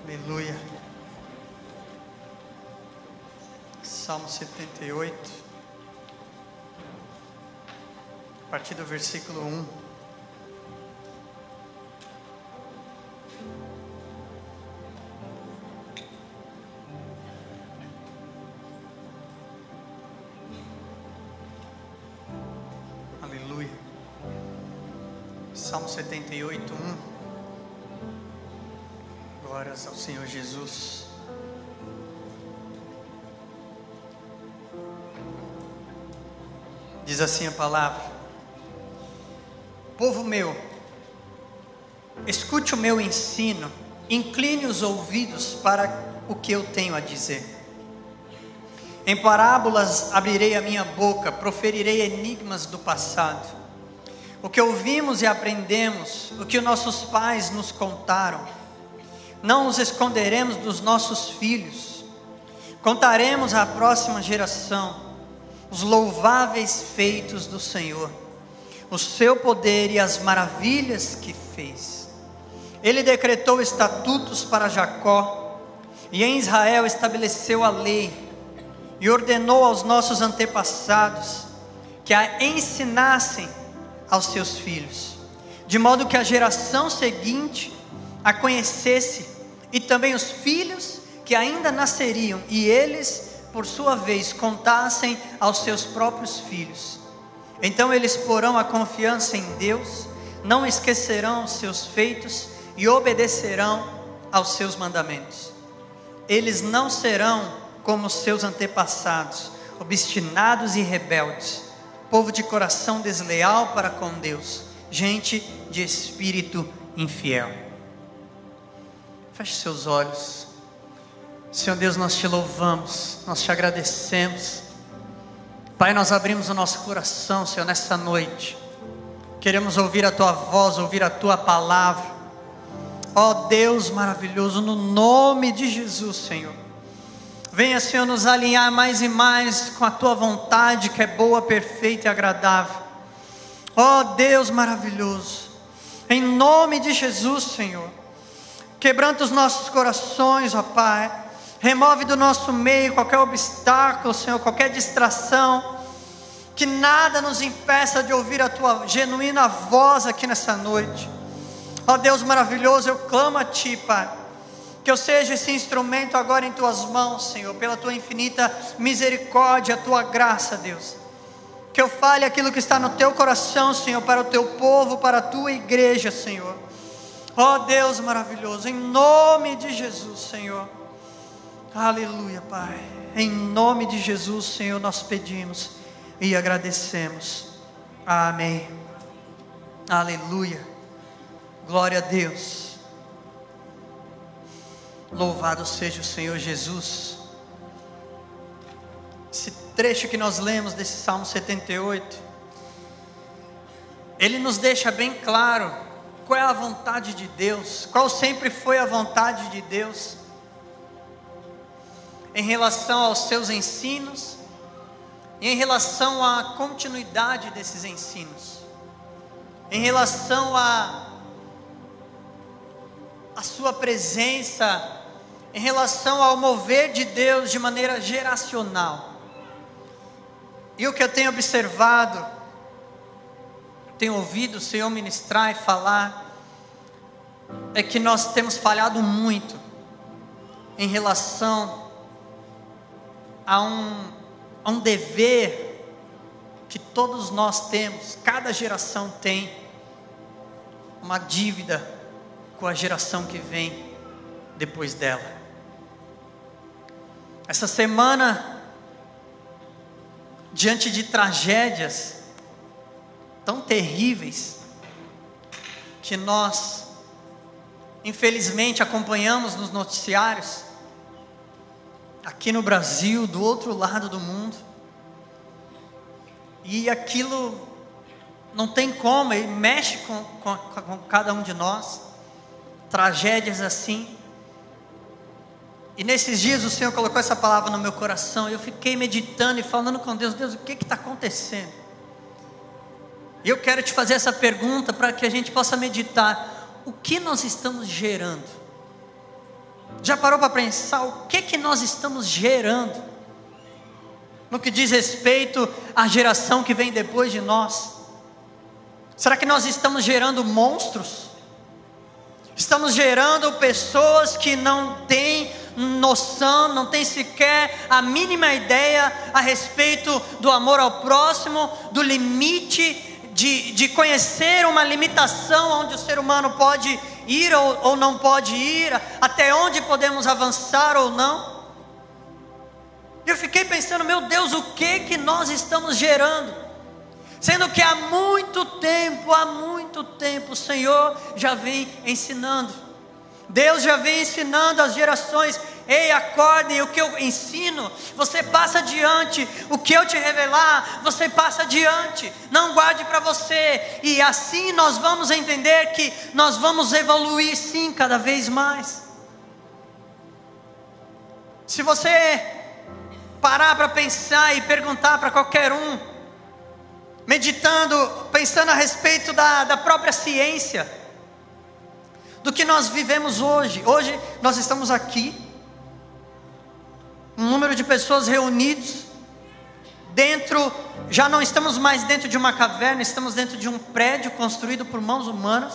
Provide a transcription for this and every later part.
Aleluia. Salmo 78, a partir do versículo 1. Aleluia. Salmo 78, 1. Glórias ao Senhor Jesus. Diz assim a palavra: povo meu, escute o meu ensino, incline os ouvidos para o que eu tenho a dizer. Em parábolas abrirei a minha boca, proferirei enigmas do passado. O que ouvimos e aprendemos, o que nossos pais nos contaram, não os esconderemos dos nossos filhos. Contaremos à próxima geração os louváveis feitos do Senhor, o seu poder e as maravilhas que fez. Ele decretou estatutos para Jacó, e em Israel estabeleceu a lei, e ordenou aos nossos antepassados que a ensinassem aos seus filhos, de modo que a geração seguinte a conhecesse, e também os filhos que ainda nasceriam, e eles por sua vez contassem aos seus próprios filhos. Então eles porão a confiança em Deus, não esquecerão os seus feitos e obedecerão aos seus mandamentos. Eles não serão como seus antepassados, obstinados e rebeldes, povo de coração desleal para com Deus, gente de espírito infiel. Feche seus olhos. Senhor Deus, nós te louvamos, nós te agradecemos. Pai, nós abrimos o nosso coração, Senhor, nessa noite. Queremos ouvir a tua voz, ouvir a tua palavra. Ó Deus maravilhoso, no nome de Jesus, Senhor. Venha, Senhor, nos alinhar mais e mais com a tua vontade, que é boa, perfeita e agradável. Ó Deus maravilhoso, em nome de Jesus, Senhor. Quebranta os nossos corações, ó Pai. Remove do nosso meio qualquer obstáculo, Senhor, qualquer distração, que nada nos impeça de ouvir a tua genuína voz aqui nessa noite. Ó Deus maravilhoso, eu clamo a ti, Pai, que eu seja esse instrumento agora em tuas mãos, Senhor, pela tua infinita misericórdia, a tua graça, Deus. Que eu fale aquilo que está no teu coração, Senhor, para o teu povo, para a tua igreja, Senhor. Ó Deus maravilhoso, em nome de Jesus, Senhor. Aleluia, Pai. Em nome de Jesus, Senhor, nós pedimos e agradecemos. Amém. Aleluia. Glória a Deus. Louvado seja o Senhor Jesus. Esse trecho que nós lemos desse Salmo 78, ele nos deixa bem claro qual é a vontade de Deus, qual sempre foi a vontade de Deus em relação aos seus ensinos e em relação à continuidade desses ensinos, em relação à sua presença, em relação ao mover de Deus de maneira geracional. E o que eu tenho observado, tenho ouvido o Senhor ministrar e falar, é que nós temos falhado muito em relação a um dever que todos nós temos. Cada geração tem uma dívida com a geração que vem depois dela. Essa semana, diante de tragédias tão terríveis que nós infelizmente acompanhamos nos noticiários, aqui no Brasil, do outro lado do mundo, e aquilo não tem como, ele mexe com cada um de nós, tragédias assim. E nesses dias o Senhor colocou essa palavra no meu coração, e eu fiquei meditando e falando com Deus: Deus, o que está acontecendo? E eu quero te fazer essa pergunta para que a gente possa meditar: o que nós estamos gerando Já parou para pensar o que nós estamos gerando no que diz respeito à geração que vem depois de nós? Será que nós estamos gerando monstros? Estamos gerando pessoas que não têm noção, não têm sequer a mínima ideia a respeito do amor ao próximo, do limite de conhecer uma limitação onde o ser humano pode ir ou não pode ir, até onde podemos avançar ou não. Eu fiquei pensando, meu Deus, o que nós estamos gerando? Sendo que há muito tempo o Senhor já vem ensinando. Deus já vem ensinando as gerações: ei, acordem, o que eu ensino, você passa adiante, o que eu te revelar, você passa adiante, não guarde para você. E assim nós vamos entender que nós vamos evoluir sim, cada vez mais. Se você parar para pensar e perguntar para qualquer um, meditando, pensando a respeito da própria ciência, do que nós vivemos hoje. Hoje nós estamos aqui, um número de pessoas reunidos, já não estamos mais dentro de uma caverna, estamos dentro de um prédio construído por mãos humanas.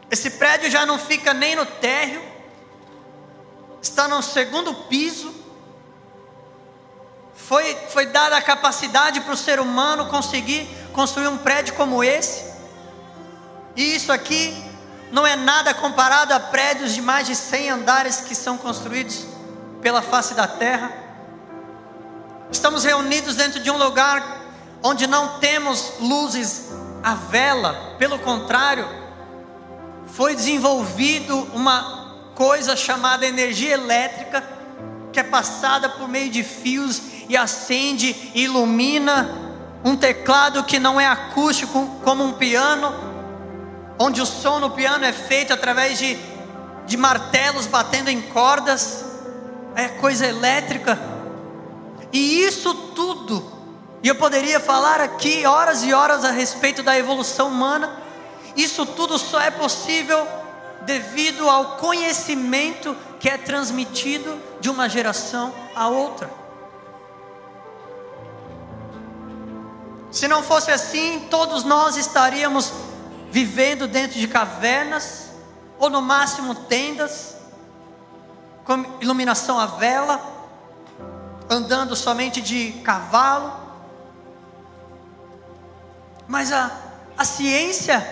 Esse prédio já não fica nem no térreo, está no segundo piso. Foi dada a capacidade para o ser humano conseguir construir um prédio como esse. E isso aqui não é nada comparado a prédios de mais de 100 andares que são construídos pela face da terra. Estamos reunidos dentro de um lugar onde não temos luzes à vela, pelo contrário, foi desenvolvido uma coisa chamada energia elétrica, que é passada por meio de fios e acende e ilumina um teclado que não é acústico como um piano, onde o som no piano é feito através de martelos batendo em cordas, é coisa elétrica. E isso tudo, e eu poderia falar aqui horas e horas a respeito da evolução humana, isso tudo só é possível devido ao conhecimento que é transmitido de uma geração a outra. Se não fosse assim, todos nós estaríamos vivendo dentro de cavernas, ou no máximo tendas, com iluminação à vela, andando somente de cavalo. Mas a ciência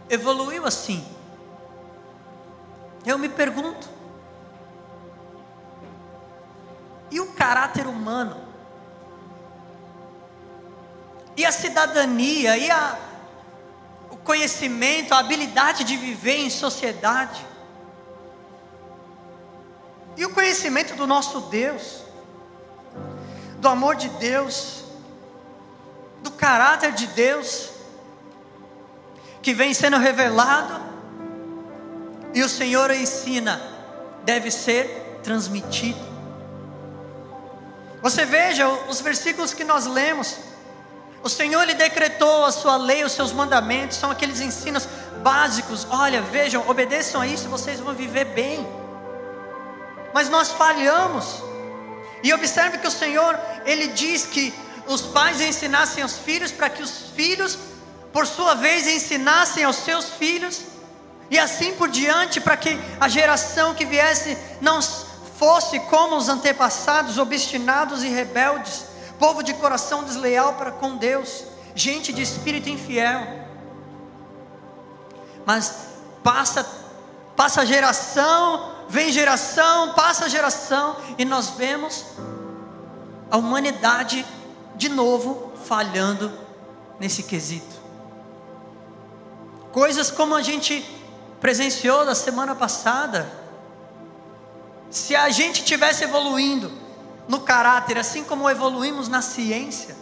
evoluiu assim. Eu me pergunto, e o caráter humano? E a cidadania? E o conhecimento, a habilidade de viver em sociedade? E o conhecimento do nosso Deus, do amor de Deus, do caráter de Deus, que vem sendo revelado, e o Senhor ensina, deve ser transmitido. Você veja os versículos que nós lemos. O Senhor, Ele decretou a sua lei, os seus mandamentos, são aqueles ensinos básicos. Olha, vejam, obedeçam a isso, vocês vão viver bem. Mas nós falhamos. E observe que o Senhor, Ele diz que os pais ensinassem aos filhos, para que os filhos, por sua vez, ensinassem aos seus filhos, e assim por diante, para que a geração que viesse não fosse como os antepassados, obstinados e rebeldes, povo de coração desleal para com Deus, gente de espírito infiel. Mas passa geração, vem geração, passa geração, e nós vemos a humanidade de novo falhando nesse quesito. Coisas como a gente presenciou na semana passada. Se a gente tivesse evoluindo no caráter, assim como evoluímos na ciência,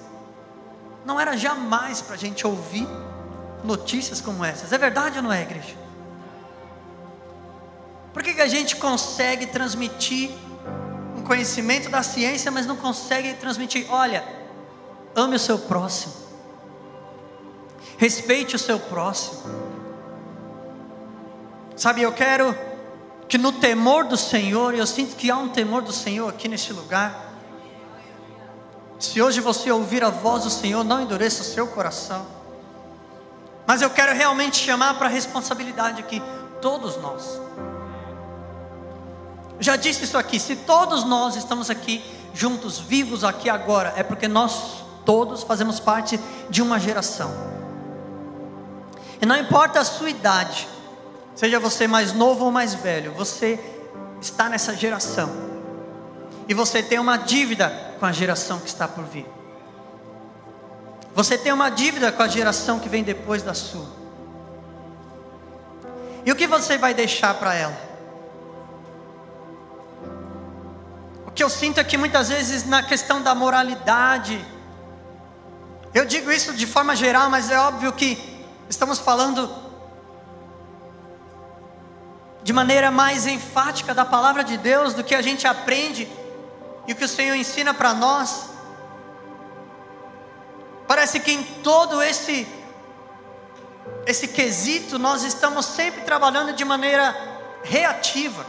não era jamais para a gente ouvir notícias como essas. É verdade ou não é, igreja? Por que a gente consegue transmitir um conhecimento da ciência, mas não consegue transmitir: olha, ame o seu próximo, respeite o seu próximo? Sabe, eu quero que no temor do Senhor, eu sinto que há um temor do Senhor aqui neste lugar. Se hoje você ouvir a voz do Senhor, não endureça o seu coração. Mas eu quero realmente chamar para a responsabilidade aqui, todos nós. Eu já disse isso aqui, se todos nós estamos aqui juntos, vivos aqui agora, é porque nós todos fazemos parte de uma geração. E não importa a sua idade, seja você mais novo ou mais velho, você está nessa geração. E você tem uma dívida com a geração que está por vir. Você tem uma dívida com a geração que vem depois da sua. E o que você vai deixar para ela? O que eu sinto é que muitas vezes na questão da moralidade, eu digo isso de forma geral, mas é óbvio que estamos falando de maneira mais enfática da palavra de Deus, do que a gente aprende e o que o Senhor ensina para nós. Parece que em todo esse quesito nós estamos sempre trabalhando de maneira reativa,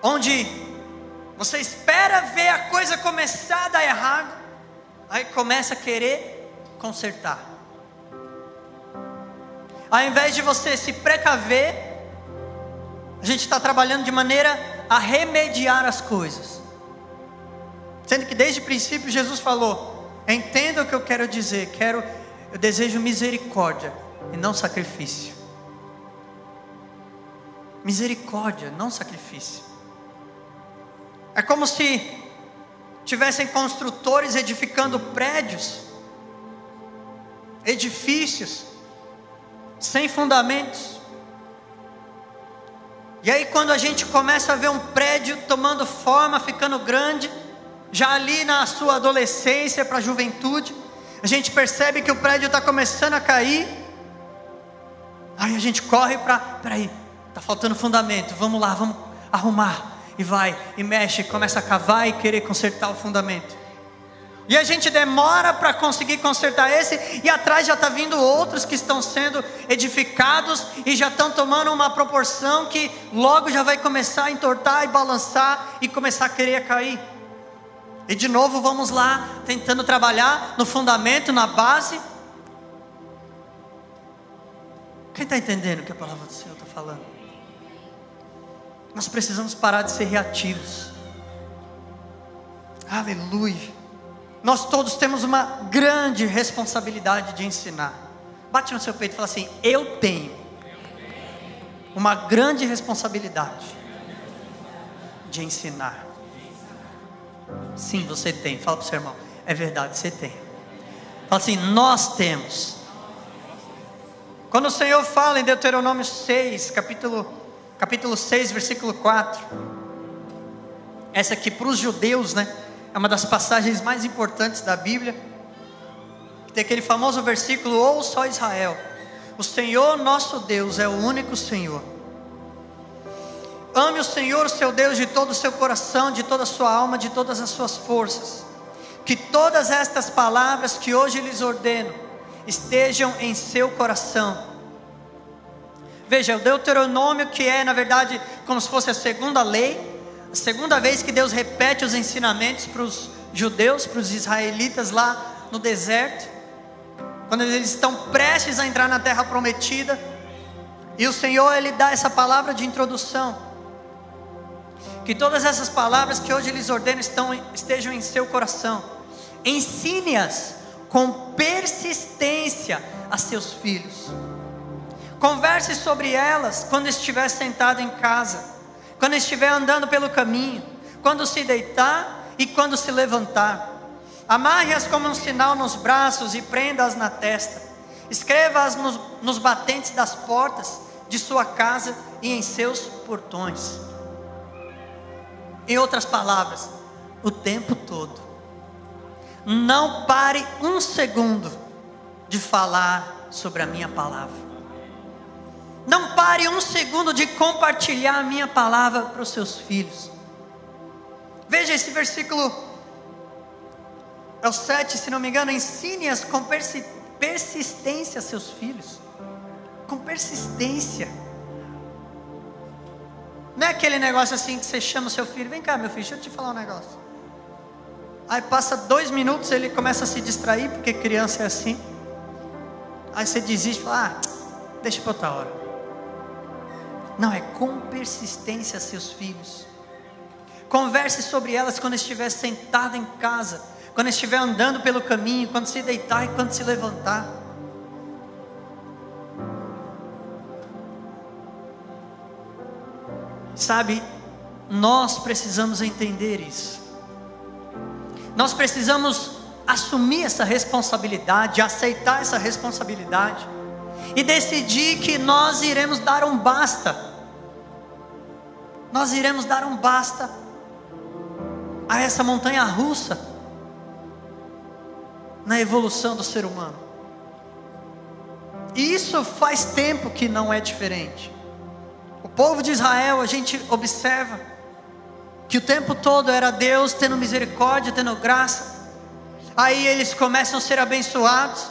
onde você espera ver a coisa começar a dar errado, aí começa a querer consertar. Ao invés de você se precaver, a gente está trabalhando de maneira a remediar as coisas. Sendo que desde o princípio Jesus falou: entenda o que eu quero dizer, eu desejo misericórdia e não sacrifício. Misericórdia, não sacrifício. É como se tivessem construtores edificando prédios, edifícios, sem fundamentos. E aí quando a gente começa a ver um prédio tomando forma, ficando grande, já ali na sua adolescência para a juventude, a gente percebe que o prédio está começando a cair. Aí a gente corre para, peraí, está faltando fundamento, vamos lá, vamos arrumar. E vai, e mexe, começa a cavar e querer consertar o fundamento. E a gente demora para conseguir consertar esse, e atrás já está vindo outros que estão sendo edificados, e já estão tomando uma proporção que logo já vai começar a entortar e balançar, e começar a querer cair. E de novo vamos lá, tentando trabalhar no fundamento, na base. Quem está entendendo o que a palavra do Senhor está falando? Nós precisamos parar de ser reativos. Aleluia. Nós todos temos uma grande responsabilidade de ensinar. Bate no seu peito e fala assim: eu tenho uma grande responsabilidade de ensinar. Sim, você tem. Fala para o seu irmão: é verdade, você tem. Fala assim: nós temos. Quando o Senhor fala em Deuteronômio 6, capítulo 6, versículo 4, essa aqui para os judeus, né? É uma das passagens mais importantes da Bíblia. Tem aquele famoso versículo: ouça, ó Israel, o Senhor nosso Deus é o único Senhor. Ame o Senhor, o seu Deus, de todo o seu coração, de toda a sua alma, de todas as suas forças. Que todas estas palavras que hoje lhes ordeno estejam em seu coração. Veja, o Deuteronômio, que é na verdade como se fosse a segunda lei, a segunda vez que Deus repete os ensinamentos para os judeus, para os israelitas lá no deserto, quando eles estão prestes a entrar na terra prometida, e o Senhor ele dá essa palavra de introdução, que todas essas palavras que hoje lhes ordeno estejam em seu coração, ensine-as com persistência a seus filhos, converse sobre elas quando estiver sentado em casa, quando estiver andando pelo caminho, quando se deitar e quando se levantar. Amarre-as como um sinal nos braços e prenda-as na testa. Escreva-as nos batentes das portas de sua casa e em seus portões. Em outras palavras, o tempo todo. Não pare um segundo de falar sobre a minha palavra. Não pare um segundo de compartilhar a minha palavra para os seus filhos. Veja esse versículo, é o 7, se não me engano. Ensine-as com persistência a seus filhos. Com persistência. Não é aquele negócio assim que você chama o seu filho, vem cá meu filho, deixa eu te falar um negócio. Aí passa 2 minutos, ele começa a se distrair, porque criança é assim. Aí você desiste e fala, deixa para outra hora. Não, é com persistência seus filhos. Converse sobre elas quando estiver sentado em casa, quando estiver andando pelo caminho, quando se deitar e quando se levantar. Sabe, nós precisamos entender isso. Nós precisamos assumir essa responsabilidade, aceitar essa responsabilidade e decidir que nós iremos dar um basta. Nós iremos dar um basta a essa montanha russa na evolução do ser humano. E isso faz tempo que não é diferente. O povo de Israel, a gente observa que o tempo todo era Deus tendo misericórdia, tendo graça. Aí eles começam a ser abençoados.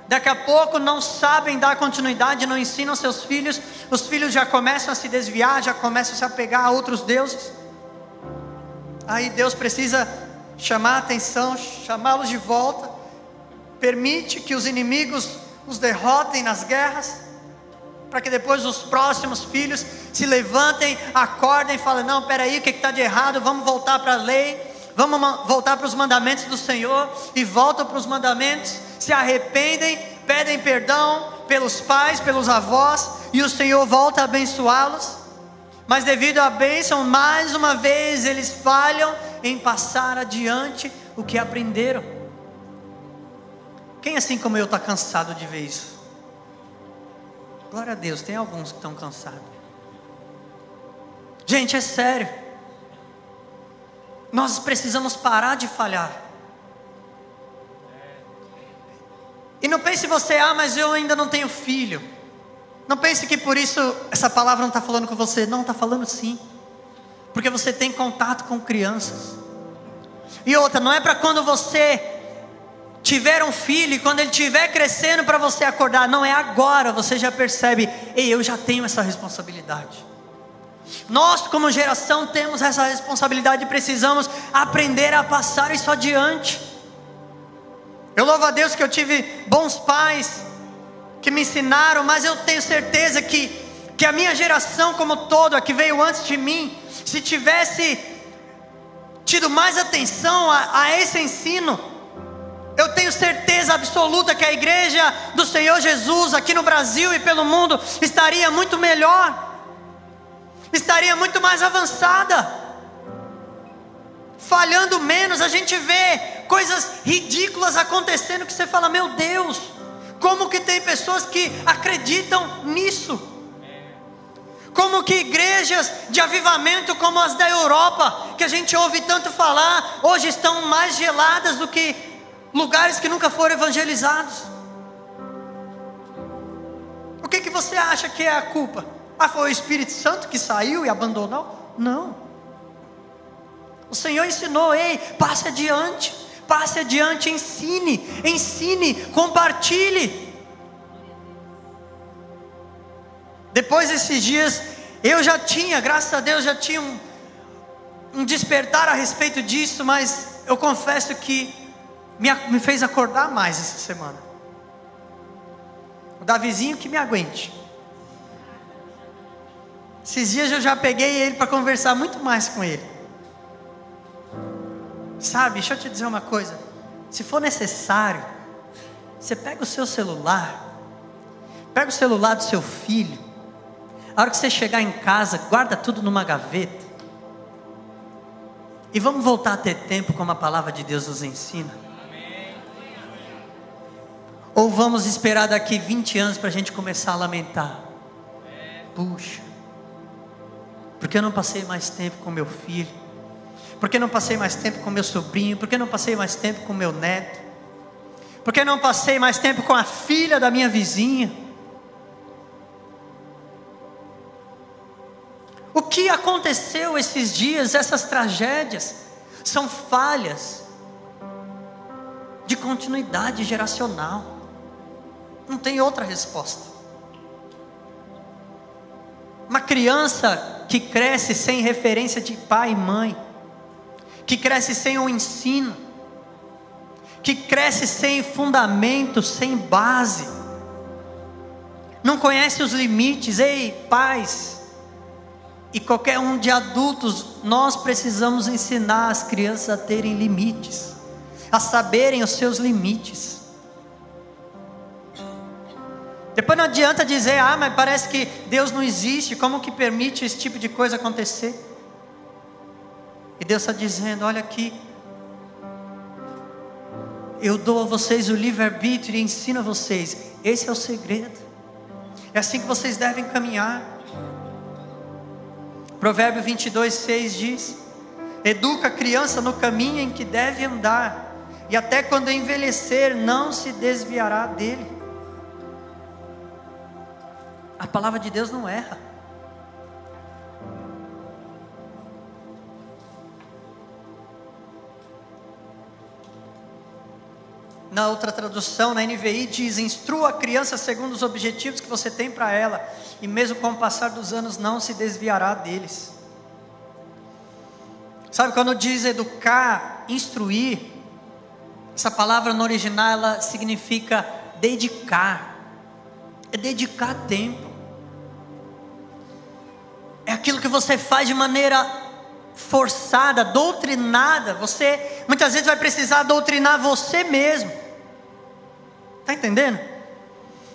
Daqui a pouco não sabem dar continuidade, não ensinam seus filhos. Os filhos já começam a se desviar, já começam a se apegar a outros deuses. Aí Deus precisa chamar a atenção, chamá-los de volta. Permite que os inimigos os derrotem nas guerras, para que depois os próximos filhos se levantem, acordem e falem, não, peraí, o que está de errado? Vamos voltar para a lei, vamos voltar para os mandamentos do Senhor. E voltam para os mandamentos, se arrependem, pedem perdão pelos pais, pelos avós, e o Senhor volta a abençoá-los. Mas devido à bênção, mais uma vez eles falham em passar adiante o que aprenderam. Quem assim como eu está cansado de ver isso? Glória a Deus, tem alguns que estão cansados. Gente, é sério. Nós precisamos parar de falhar. E não pense você, mas eu ainda não tenho filho. Não pense que por isso essa palavra não está falando com você. Não, está falando sim. Porque você tem contato com crianças. E outra, não é para quando você tiver um filho, e quando ele estiver crescendo para você acordar. Não, é agora, você já percebe, ei, eu já tenho essa responsabilidade. Nós como geração temos essa responsabilidade e precisamos aprender a passar isso adiante. Eu louvo a Deus que eu tive bons pais que me ensinaram, mas eu tenho certeza que a minha geração como todo, a que veio antes de mim, se tivesse tido mais atenção a esse ensino, eu tenho certeza absoluta que a igreja do Senhor Jesus aqui no Brasil e pelo mundo estaria muito melhor, estaria muito mais avançada, falhando menos. A gente vê coisas ridículas acontecendo que você fala, meu Deus, como que tem pessoas que acreditam nisso? Como que igrejas de avivamento como as da Europa, que a gente ouve tanto falar, hoje estão mais geladas do que lugares que nunca foram evangelizados. O que você acha que é a culpa? Foi o Espírito Santo que saiu e abandonou? Não. O Senhor ensinou, ei, passe adiante, ensine, compartilhe. Depois desses dias, eu já tinha, graças a Deus, já tinha um despertar a respeito disso, mas eu confesso que me fez acordar mais essa semana. O Davizinho que me aguente. Esses dias eu já peguei ele para conversar muito mais com ele. Sabe, deixa eu te dizer uma coisa. Se for necessário, você pega o seu celular, pega o celular do seu filho. A hora que você chegar em casa, guarda tudo numa gaveta. E vamos voltar a ter tempo como a palavra de Deus nos ensina. Ou vamos esperar daqui 20 anos para a gente começar a lamentar? Puxa, porque eu não passei mais tempo com meu filho? Porque eu não passei mais tempo com meu sobrinho? Porque eu não passei mais tempo com meu neto? Porque eu não passei mais tempo com a filha da minha vizinha? O que aconteceu esses dias, essas tragédias, são falhas de continuidade geracional. Não tem outra resposta. Uma criança que cresce sem referência de pai e mãe, que cresce sem o ensino, que cresce sem fundamento, sem base, não conhece os limites. Ei, pais, e qualquer um de adultos, nós precisamos ensinar as crianças a terem limites, a saberem os seus limites. Depois não adianta dizer, mas parece que Deus não existe, como que permite esse tipo de coisa acontecer? E Deus está dizendo, olha aqui, eu dou a vocês o livre-arbítrio e ensino a vocês, esse é o segredo, é assim que vocês devem caminhar. Provérbio 22:6 diz, educa a criança no caminho em que deve andar, e até quando envelhecer não se desviará dele. A palavra de Deus não erra. Na outra tradução, na NVI, diz, instrua a criança segundo os objetivos que você tem para ela, e mesmo com o passar dos anos não se desviará deles. Sabe, quando diz educar, instruir, essa palavra no original, ela significa dedicar, é dedicar tempo, é aquilo que você faz de maneira forçada, doutrinada. Você muitas vezes vai precisar doutrinar você mesmo, está entendendo?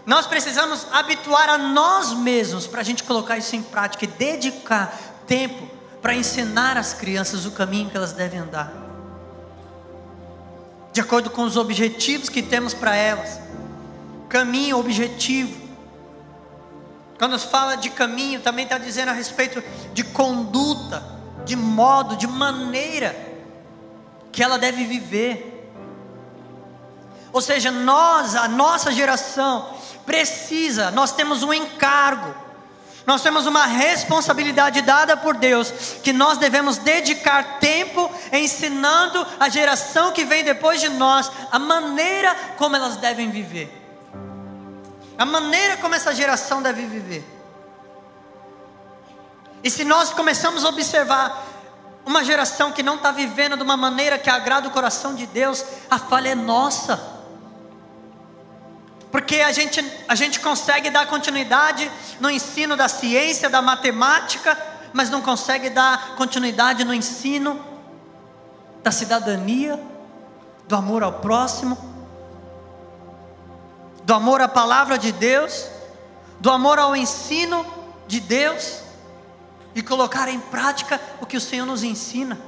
Nós precisamos habituar a nós mesmos, para a gente colocar isso em prática, e dedicar tempo, para ensinar às crianças o caminho que elas devem andar, de acordo com os objetivos que temos para elas. Caminho, objetivo. Quando fala de caminho, também está dizendo a respeito de conduta, de modo, de maneira que ela deve viver. Ou seja, a nossa geração precisa, nós temos um encargo, nós temos uma responsabilidade dada por Deus, que nós devemos dedicar tempo ensinando a geração que vem depois de nós, a maneira como elas devem viver, a maneira como essa geração deve viver. E se nós começamos a observar uma geração que não está vivendo de uma maneira que agrada o coração de Deus, a falha é nossa, porque a gente consegue dar continuidade no ensino da ciência, da matemática, mas não consegue dar continuidade no ensino da cidadania, do amor ao próximo, do amor à palavra de Deus, do amor ao ensino de Deus, e colocar em prática o que o Senhor nos ensina.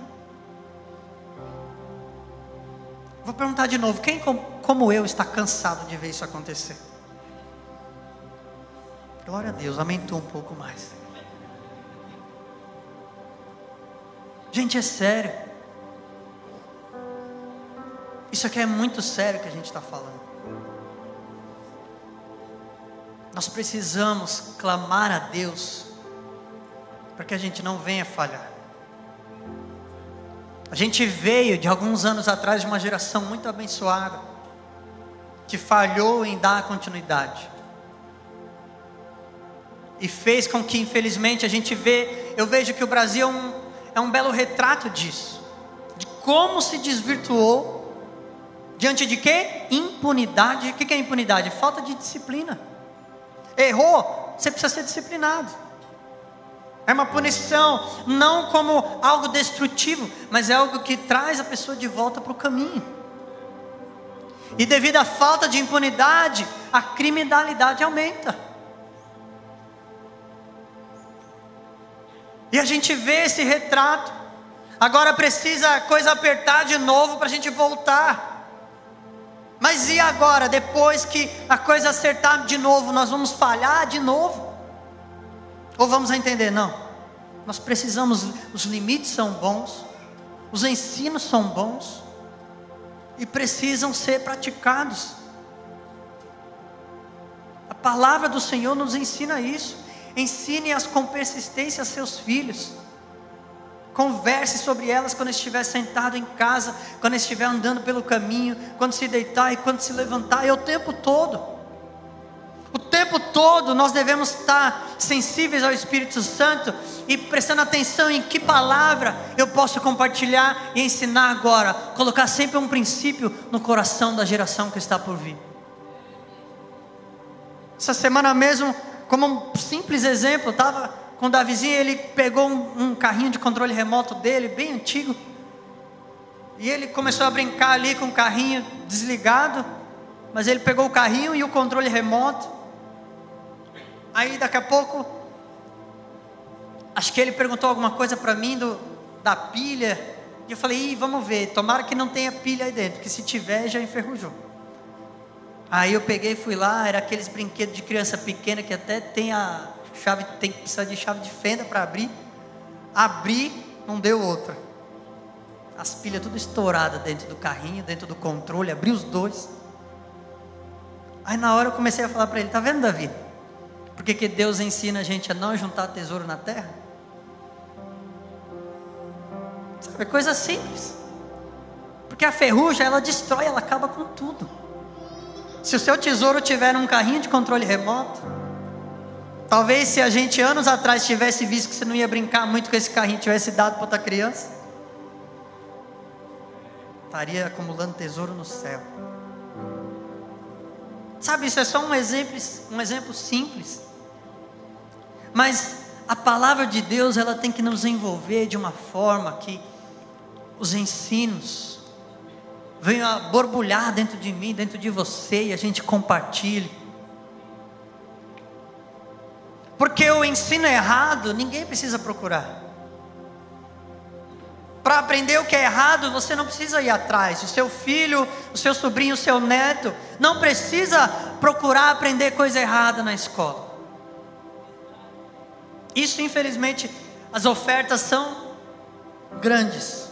Vou perguntar de novo, quem como eu está cansado de ver isso acontecer? Glória a Deus, aumentou um pouco mais. Gente, é sério. Isso aqui é muito sério que a gente está falando. Nós precisamos clamar a Deus, para que a gente não venha falhar. A gente veio de alguns anos atrás de uma geração muito abençoada, que falhou em dar continuidade, e fez com que infelizmente eu vejo que o Brasil é um belo retrato disso, de como se desvirtuou, diante de quê? Impunidade. O que é impunidade? Falta de disciplina. Errou, você precisa ser disciplinado. É uma punição, não como algo destrutivo, mas é algo que traz a pessoa de volta para o caminho. E devido à falta de impunidade, a criminalidade aumenta. E a gente vê esse retrato. Agora precisa a coisa apertar de novo para a gente voltar. Mas e agora, depois que a coisa acertar de novo, nós vamos falhar de novo? Ou vamos entender? Não, nós precisamos, os limites são bons, os ensinos são bons, e precisam ser praticados. A palavra do Senhor nos ensina isso. Ensine-as com persistência a seus filhos. Converse sobre elas quando estiver sentado em casa, quando estiver andando pelo caminho, quando se deitar e quando se levantar, o tempo todo. O tempo todo nós devemos estar sensíveis ao Espírito Santo e prestando atenção em que palavra eu posso compartilhar e ensinar agora. Colocar sempre um princípio no coração da geração que está por vir. Essa semana mesmo, como um simples exemplo, eu estava com o Davizinho, ele pegou um carrinho de controle remoto dele, bem antigo, e ele começou a brincar ali com o carrinho desligado, mas ele pegou o carrinho e o controle remoto. Aí daqui a pouco, acho que ele perguntou alguma coisa para mim da pilha, e eu falei, vamos ver, tomara que não tenha pilha aí dentro, que se tiver já enferrujou. Aí eu peguei e fui lá, era aqueles brinquedos de criança pequena que até tem a chave, tem que precisar de chave de fenda para abrir. Abri, não deu outra. As pilhas tudo estouradas dentro do carrinho, dentro do controle, abri os dois. Aí na hora eu comecei a falar para ele, tá vendo, Davi? Por que Deus ensina a gente a não juntar tesouro na terra? Sabe, coisa simples. Porque a ferrugem, ela destrói, ela acaba com tudo. Se o seu tesouro tiver um carrinho de controle remoto, talvez se a gente anos atrás tivesse visto que você não ia brincar muito com esse carrinho, tivesse dado para outra criança, estaria acumulando tesouro no céu. Sabe, isso é só um exemplo simples. Mas a palavra de Deus, ela tem que nos envolver de uma forma que os ensinos venham a borbulhar dentro de mim, dentro de você, e a gente compartilhe. Porque o ensino errado, ninguém precisa procurar. Para aprender o que é errado, você não precisa ir atrás. O seu filho, o seu sobrinho, o seu neto, não precisa procurar aprender coisa errada na escola. Isso, infelizmente, as ofertas são grandes.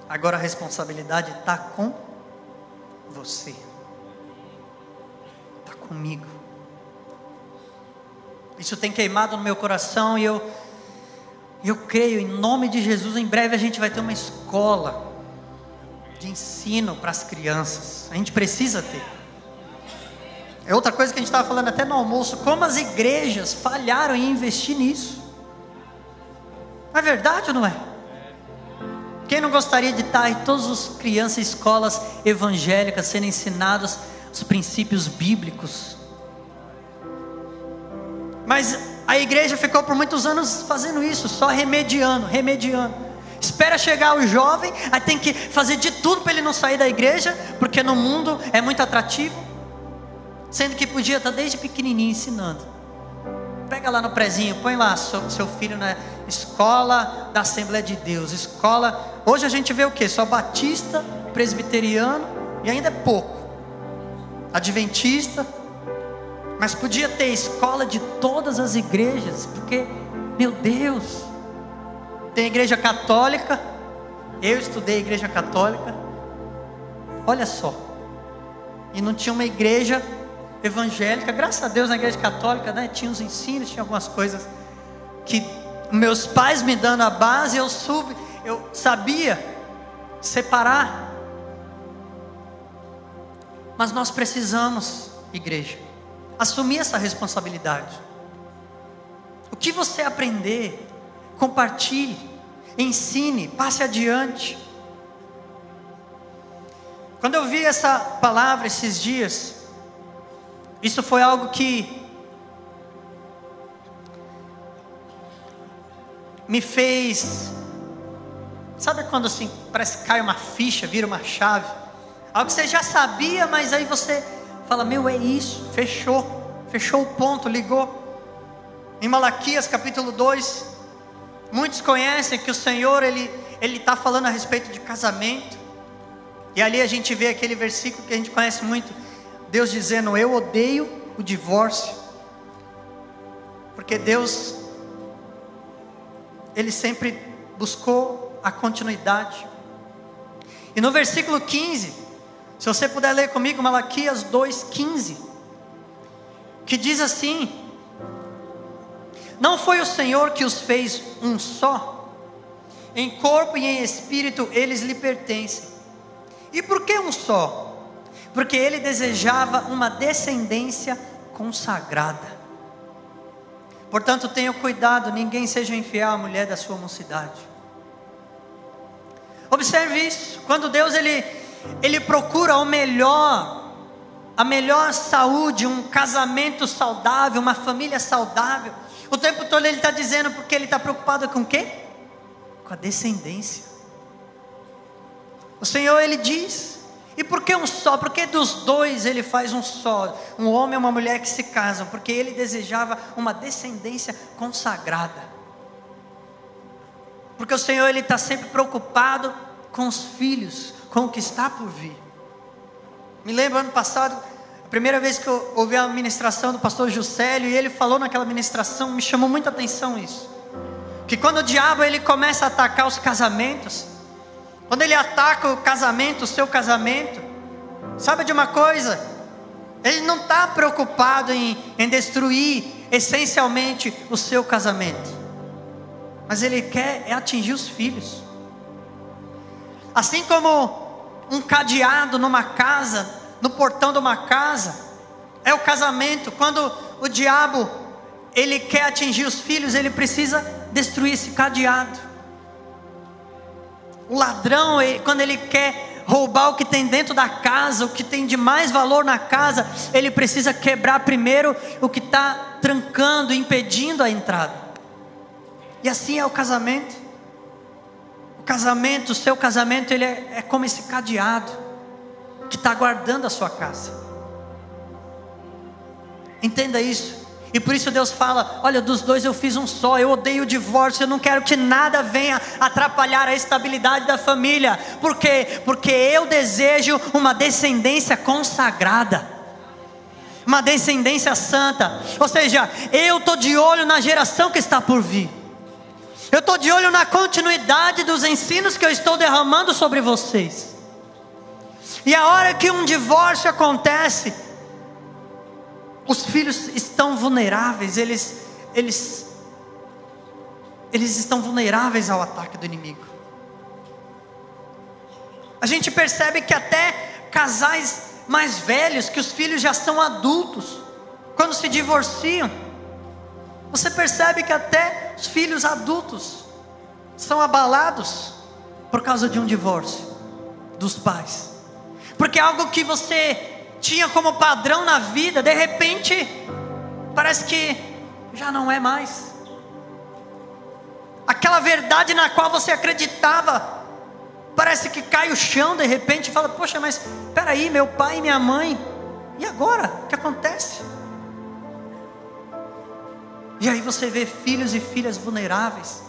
Agora a responsabilidade está com você. Está comigo. Isso tem queimado no meu coração e eu creio, em nome de Jesus, em breve a gente vai ter uma escola de ensino para as crianças. A gente precisa ter. É outra coisa que a gente estava falando até no almoço, como as igrejas falharam em investir nisso. Não é verdade ou não é? Quem não gostaria de estar em todas as crianças e escolas evangélicas sendo ensinados os princípios bíblicos? Mas a igreja ficou por muitos anos fazendo isso, só remediando. Espera chegar o jovem, aí tem que fazer de tudo para ele não sair da igreja, porque no mundo é muito atrativo, sendo que podia estar desde pequenininho ensinando. Pega lá no prezinho, põe lá seu filho na escola da Assembleia de Deus. Escola, hoje a gente vê o que? Só batista, presbiteriano e ainda é pouco. Adventista. Mas podia ter escola de todas as igrejas, porque, meu Deus, tem igreja católica. Eu estudei igreja católica. Olha só. E não tinha uma igreja evangélica, graças a Deus na igreja católica, né, tinha os ensinos, tinha algumas coisas que meus pais me dando a base, eu sabia separar. Mas nós precisamos, igreja, assumir essa responsabilidade. O que você aprender, compartilhe, ensine, passe adiante. Quando eu vi essa palavra esses dias, isso foi algo que me fez, sabe quando assim, parece que cai uma ficha, vira uma chave, algo que você já sabia, mas aí você fala, meu, é isso, fechou o ponto, ligou. Em Malaquias capítulo 2, muitos conhecem que o Senhor, Ele está falando a respeito de casamento, e ali a gente vê aquele versículo que a gente conhece muito, Deus dizendo, eu odeio o divórcio, porque Deus, Ele sempre buscou a continuidade. E no versículo 15, se você puder ler comigo, Malaquias 2,15, que diz assim, não foi o Senhor que os fez um só? Em corpo e em espírito eles lhe pertencem. E por que um só? porque ele desejava uma descendência consagrada. Portanto, tenha cuidado, ninguém seja infiel à mulher da sua mocidade. Observe isso, quando Deus ele procura a melhor saúde, um casamento saudável, uma família saudável, o tempo todo ele está dizendo, porque ele está preocupado com o quê? Com a descendência. O Senhor ele diz, e por que um só? Porque dos dois ele faz um só, um homem e uma mulher que se casam, porque ele desejava uma descendência consagrada. Porque o Senhor ele está sempre preocupado com os filhos, com o que está por vir. Me lembro ano passado, a primeira vez que eu ouvi a ministração do pastor Juscelio, e ele falou naquela ministração, me chamou muita atenção isso, que quando o diabo ele começa a atacar os casamentos, quando ele ataca o casamento, o seu casamento, sabe de uma coisa? Ele não está preocupado em destruir essencialmente o seu casamento, mas ele quer atingir os filhos. Assim como um cadeado numa casa, no portão de uma casa, é o casamento. Quando o diabo ele quer atingir os filhos, ele precisa destruir esse cadeado. O ladrão, quando ele quer roubar o que tem dentro da casa, o que tem de mais valor na casa, ele precisa quebrar primeiro o que está trancando, impedindo a entrada. E assim é o casamento. O casamento, o seu casamento, ele é como esse cadeado que está guardando a sua casa. Entenda isso. E por isso Deus fala, olha, dos dois eu fiz um só, eu odeio o divórcio, eu não quero que nada venha atrapalhar a estabilidade da família. Por quê? Porque eu desejo uma descendência consagrada, uma descendência santa. Ou seja, eu estou de olho na geração que está por vir, eu estou de olho na continuidade dos ensinos que eu estou derramando sobre vocês. E a hora que um divórcio acontece, os filhos estão vulneráveis, eles estão vulneráveis ao ataque do inimigo. A gente percebe que até casais mais velhos, que os filhos já são adultos, quando se divorciam, você percebe que até os filhos adultos são abalados por causa de um divórcio dos pais. Porque algo que você tinha como padrão na vida, de repente, parece que já não é mais. Aquela verdade na qual você acreditava, parece que cai o chão de repente e fala, poxa, mas espera aí, meu pai e minha mãe, e agora? O que acontece? E aí você vê filhos e filhas vulneráveis,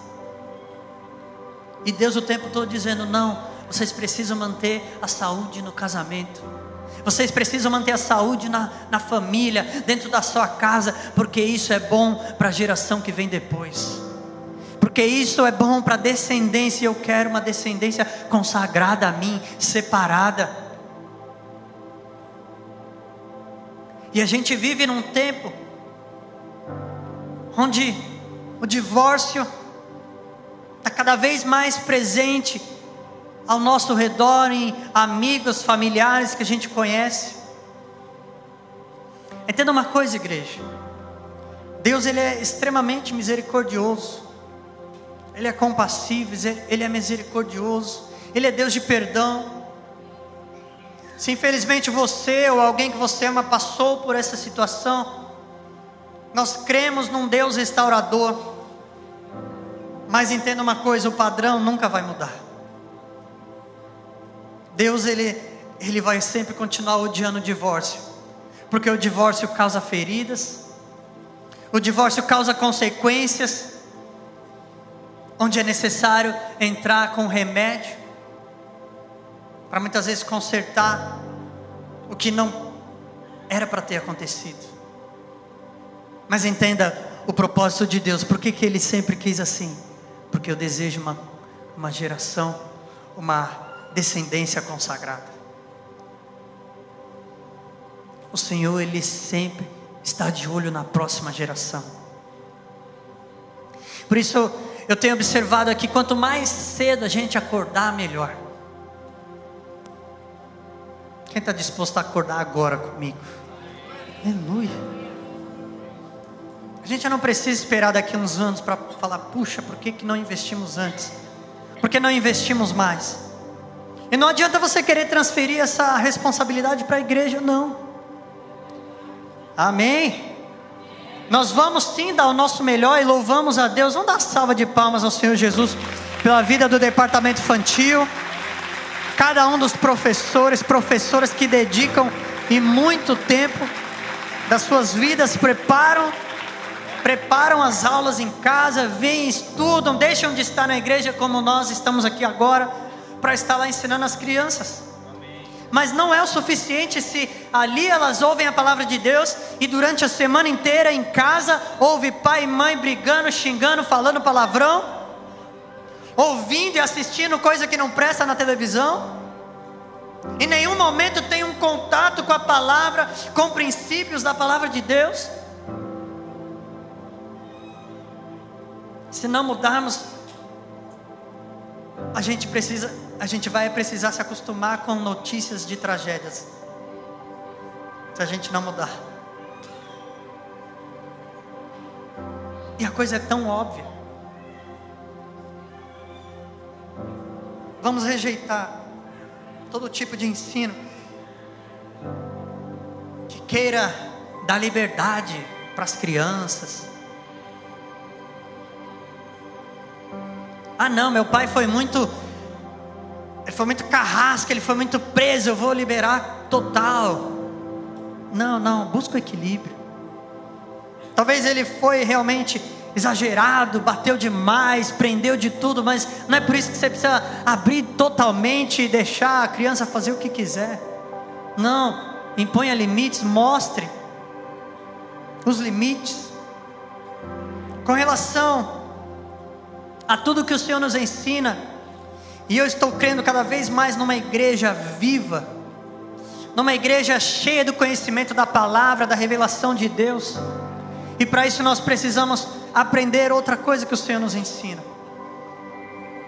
e Deus o tempo todo dizendo, não, vocês precisam manter a saúde no casamento, vocês precisam manter a saúde na família, dentro da sua casa, porque isso é bom para a geração que vem depois, porque isso é bom para a descendência, e eu quero uma descendência consagrada a mim, separada. E a gente vive num tempo onde o divórcio está cada vez mais presente ao nosso redor, em amigos, familiares que a gente conhece. Entenda uma coisa, igreja, Deus ele é extremamente misericordioso, Ele é compassivo, Ele é misericordioso, Ele é Deus de perdão. Se infelizmente você ou alguém que você ama passou por essa situação, nós cremos num Deus restaurador, mas entenda uma coisa, o padrão nunca vai mudar. Deus ele vai sempre continuar odiando o divórcio, porque o divórcio causa feridas, o divórcio causa consequências, onde é necessário entrar com remédio, para muitas vezes consertar o que não era para ter acontecido. Mas entenda o propósito de Deus, por que Ele sempre quis assim? Porque eu desejo uma geração, uma descendência consagrada. O Senhor Ele sempre está de olho na próxima geração. Por isso eu tenho observado aqui, quanto mais cedo a gente acordar, melhor. Quem está disposto a acordar agora comigo? Aleluia. A gente não precisa esperar daqui a uns anos para falar, puxa, por que não investimos antes? Por que não investimos mais? E não adianta você querer transferir essa responsabilidade para a igreja, não. Amém? Nós vamos sim dar o nosso melhor e louvamos a Deus. Vamos dar uma salva de palmas ao Senhor Jesus pela vida do departamento infantil. Cada um dos professoras que dedicam e muito tempo das suas vidas, preparam as aulas em casa, vêm, estudam, deixam de estar na igreja como nós estamos aqui agora, para estar lá ensinando as crianças. Mas não é o suficiente se ali elas ouvem a palavra de Deus e durante a semana inteira em casa ouve pai e mãe brigando, xingando, falando palavrão, ouvindo e assistindo coisa que não presta na televisão. Em nenhum momento tem um contato com a palavra, com princípios da palavra de Deus. Se não mudarmos, a gente vai precisar se acostumar com notícias de tragédias, se a gente não mudar. E a coisa é tão óbvia. Vamos rejeitar todo tipo de ensino que queira dar liberdade para as crianças. Ah não, meu pai foi muito carrasco, ele foi muito preso, eu vou liberar total. Não, busca o equilíbrio. Talvez ele foi realmente exagerado, bateu demais, prendeu de tudo, mas não é por isso que você precisa abrir totalmente e deixar a criança fazer o que quiser. Não, imponha limites, mostre os limites. Com relação a tudo que o Senhor nos ensina, e eu estou crendo cada vez mais numa igreja viva, numa igreja cheia do conhecimento da palavra, da revelação de Deus. E para isso nós precisamos aprender outra coisa que o Senhor nos ensina,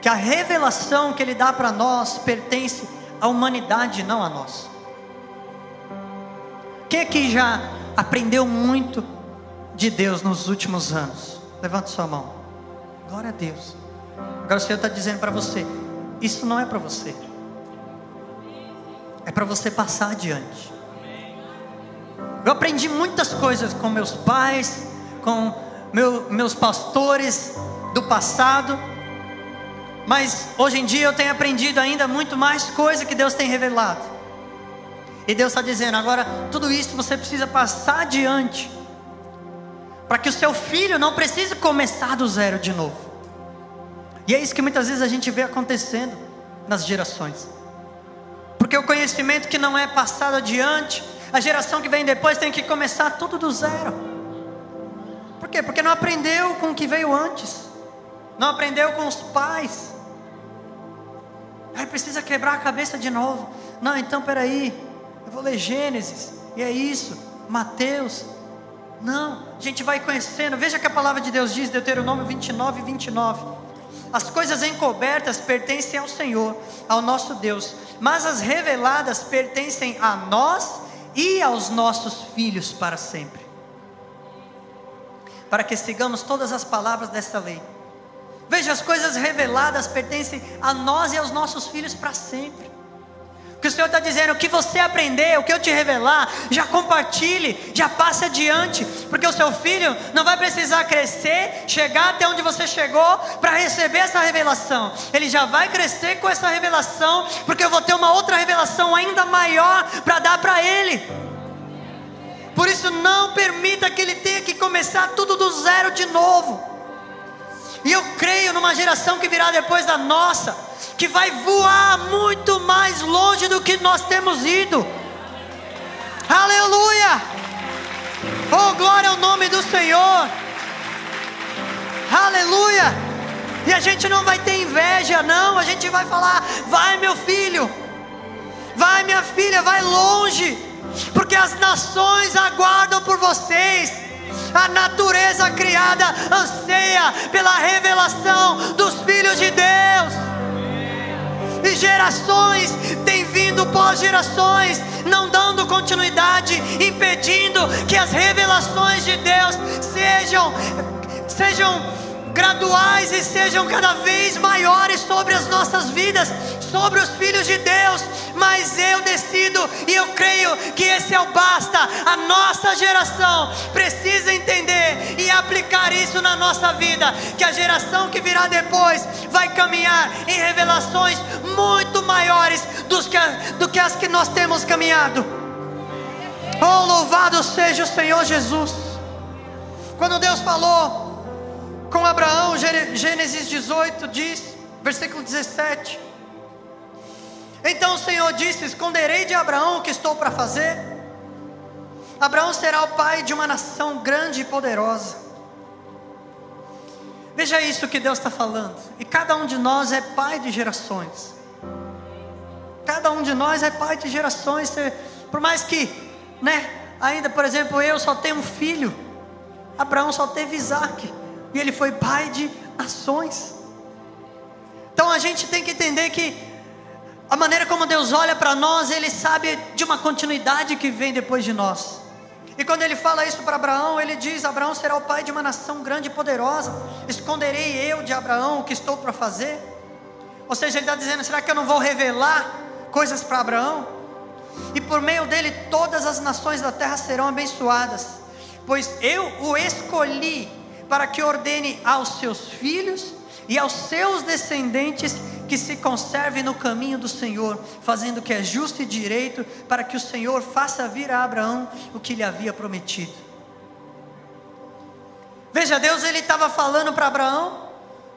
que a revelação que Ele dá para nós pertence à humanidade, não a nós. Quem aqui já aprendeu muito de Deus nos últimos anos? Levante sua mão. Glória a Deus. Agora o Senhor está dizendo para você, isso não é para você, é para você passar adiante. Eu aprendi muitas coisas com meus pais, com meus pastores do passado, mas hoje em dia eu tenho aprendido ainda muito mais coisa que Deus tem revelado. E Deus está dizendo, agora tudo isso você precisa passar adiante, para que o seu filho não precise começar do zero de novo. E é isso que muitas vezes a gente vê acontecendo nas gerações, porque o conhecimento que não é passado adiante, a geração que vem depois tem que começar tudo do zero. Por quê? Porque não aprendeu com o que veio antes, não aprendeu com os pais, aí precisa quebrar a cabeça de novo. Não, então peraí, eu vou ler Gênesis, e é isso, Mateus. Não, a gente vai conhecendo. Veja que a palavra de Deus diz, Deuteronômio 29:29. As coisas encobertas pertencem ao Senhor, ao nosso Deus, mas as reveladas pertencem a nós e aos nossos filhos para sempre, para que sigamos todas as palavras desta lei. Veja, as coisas reveladas pertencem a nós e aos nossos filhos para sempre. O que o Senhor está dizendo, o que você aprender, o que eu te revelar, já compartilhe, já passe adiante, porque o seu filho não vai precisar crescer, chegar até onde você chegou para receber essa revelação. Ele já vai crescer com essa revelação, porque eu vou ter uma outra revelação ainda maior para dar para ele. Por isso não permita que ele tenha que começar tudo do zero de novo. E eu creio numa geração que virá depois da nossa, que vai voar muito mais longe do que nós temos ido. Aleluia! Oh, glória ao nome do Senhor. Aleluia! E a gente não vai ter inveja, não. A gente vai falar, vai meu filho, vai minha filha, vai longe, porque as nações aguardam por vocês. A natureza criada anseia pela revelação dos filhos de Deus. E gerações têm vindo pós-gerações, não dando continuidade, impedindo que as revelações de Deus sejam graduais e sejam cada vez maiores sobre as nossas vidas, sobre os filhos de Deus. Mas eu decido e eu creio que esse é o basta. A nossa geração precisa entender e aplicar isso na nossa vida, que a geração que virá depois vai caminhar em revelações muito maiores do que as que nós temos caminhado. Oh, louvado seja o Senhor Jesus. Quando Deus falou com Abraão, Gênesis 18 diz, versículo 17: então o Senhor disse: esconderei de Abraão o que estou para fazer? Abraão será o pai de uma nação grande e poderosa. Veja isso que Deus está falando. E cada um de nós é pai de gerações. Cada um de nós é pai de gerações. Por mais que, ainda, por exemplo, eu só tenho um filho, Abraão só teve Isaac, e ele foi pai de nações. Então a gente tem que entender que a maneira como Deus olha para nós, Ele sabe de uma continuidade que vem depois de nós. E quando Ele fala isso para Abraão, Ele diz: Abraão será o pai de uma nação grande e poderosa. Esconderei eu de Abraão o que estou para fazer? Ou seja, Ele está dizendo: será que eu não vou revelar coisas para Abraão? E por meio dele todas as nações da terra serão abençoadas, pois eu o escolhi para que ordene aos seus filhos e aos seus descendentes que se conserve no caminho do Senhor, fazendo o que é justo e direito, para que o Senhor faça vir a Abraão o que lhe havia prometido. Veja, Deus ele estava falando para Abraão,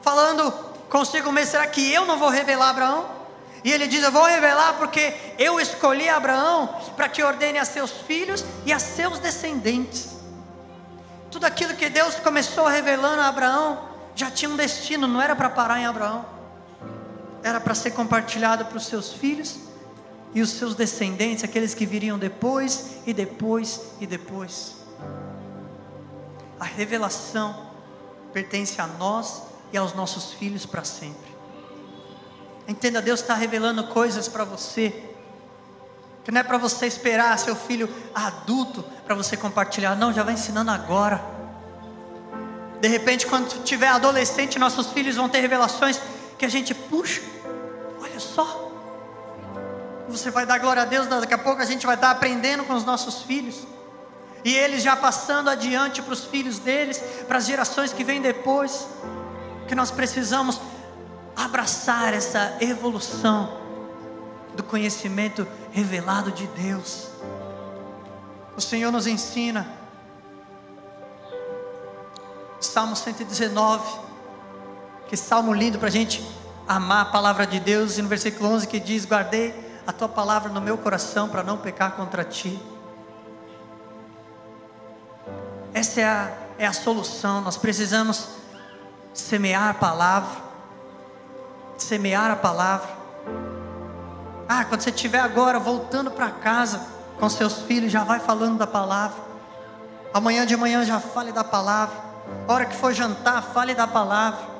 falando consigo mesmo: será que eu não vou revelar a Abraão? E ele diz: eu vou revelar porque eu escolhi Abraão para que ordene a seus filhos e a seus descendentes. Tudo aquilo que Deus começou revelando a Abraão já tinha um destino, não era para parar em Abraão, era para ser compartilhado para os seus filhos e os seus descendentes, aqueles que viriam depois e depois e depois. A revelação pertence a nós e aos nossos filhos para sempre. Entenda, Deus está revelando coisas para você, que não é para você esperar seu filho adulto para você compartilhar, não, já vai ensinando agora. De repente, quando tiver adolescente, nossos filhos vão ter revelações que a gente, puxa, olha só, você vai dar glória a Deus. Daqui a pouco a gente vai estar aprendendo com os nossos filhos, e eles já passando adiante para os filhos deles, para as gerações que vêm depois. Que nós precisamos abraçar essa evolução do conhecimento revelado de Deus. O Senhor nos ensina, Salmo 119, que salmo lindo para a gente amar a palavra de Deus. E no versículo 11 que diz: guardei a tua palavra no meu coração para não pecar contra ti. Essa é a solução. Nós precisamos semear a palavra. Semear a palavra. Quando você estiver agora voltando para casa com seus filhos, já vai falando da palavra. Amanhã de manhã já fale da palavra. A hora que for jantar, fale da palavra.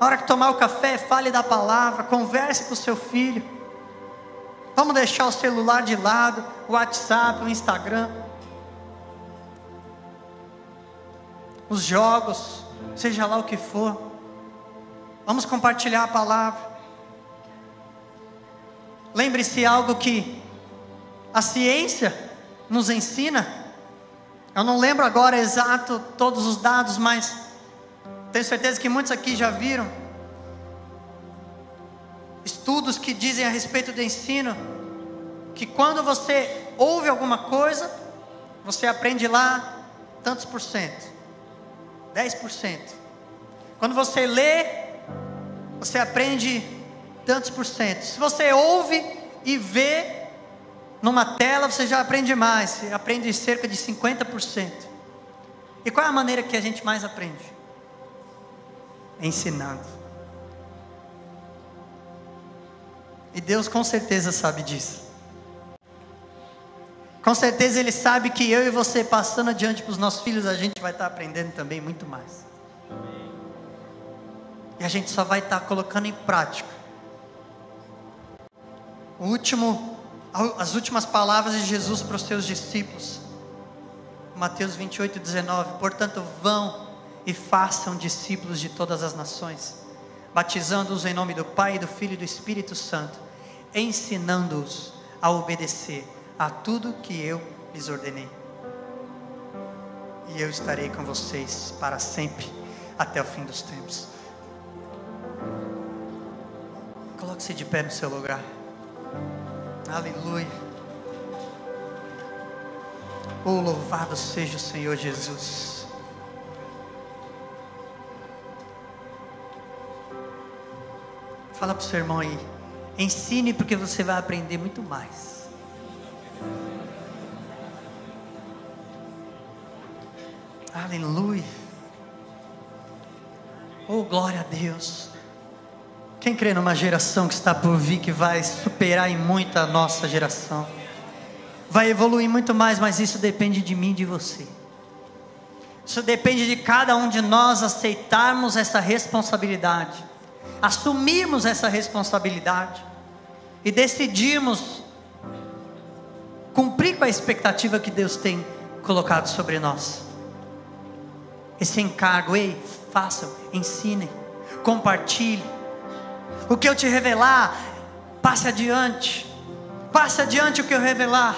A hora que tomar o café, fale da palavra. Converse com o seu filho. Vamos deixar o celular de lado, o WhatsApp, o Instagram, os jogos, seja lá o que for. Vamos compartilhar a palavra. Lembre-se algo que a ciência nos ensina. Eu não lembro agora exato todos os dados, mas tenho certeza que muitos aqui já viram estudos que dizem a respeito do ensino, que quando você ouve alguma coisa, você aprende lá tantos por cento, 10%. Quando você lê, você aprende tantos por cento. Se você ouve e vê numa tela, você já aprende mais. Você aprende cerca de 50%. E qual é a maneira que a gente mais aprende? Ensinando. E Deus com certeza sabe disso. Com certeza Ele sabe que eu e você, passando adiante para os nossos filhos, a gente vai estar aprendendo também muito mais. E a gente só vai estar colocando em prática As últimas palavras de Jesus para os seus discípulos. Mateus 28:19. Portanto, vão e façam discípulos de todas as nações, batizando-os em nome do Pai, do Filho e do Espírito Santo, ensinando-os a obedecer a tudo que eu lhes ordenei. E eu estarei com vocês para sempre, até o fim dos tempos. Coloque-se de pé no seu lugar. Aleluia. Oh, louvado seja o Senhor Jesus. Fala para o seu irmão aí. Ensine, porque você vai aprender muito mais. Aleluia. Oh, glória a Deus. Quem crê numa geração que está por vir, que vai superar em muito a nossa geração, vai evoluir muito mais, mas isso depende de mim e de você. Isso depende de cada um de nós aceitarmos essa responsabilidade, assumirmos essa responsabilidade e decidirmos cumprir com a expectativa que Deus tem colocado sobre nós. Esse encargo, ei, façam, ensinem, compartilhem. O que eu te revelar, passe adiante o que eu revelar.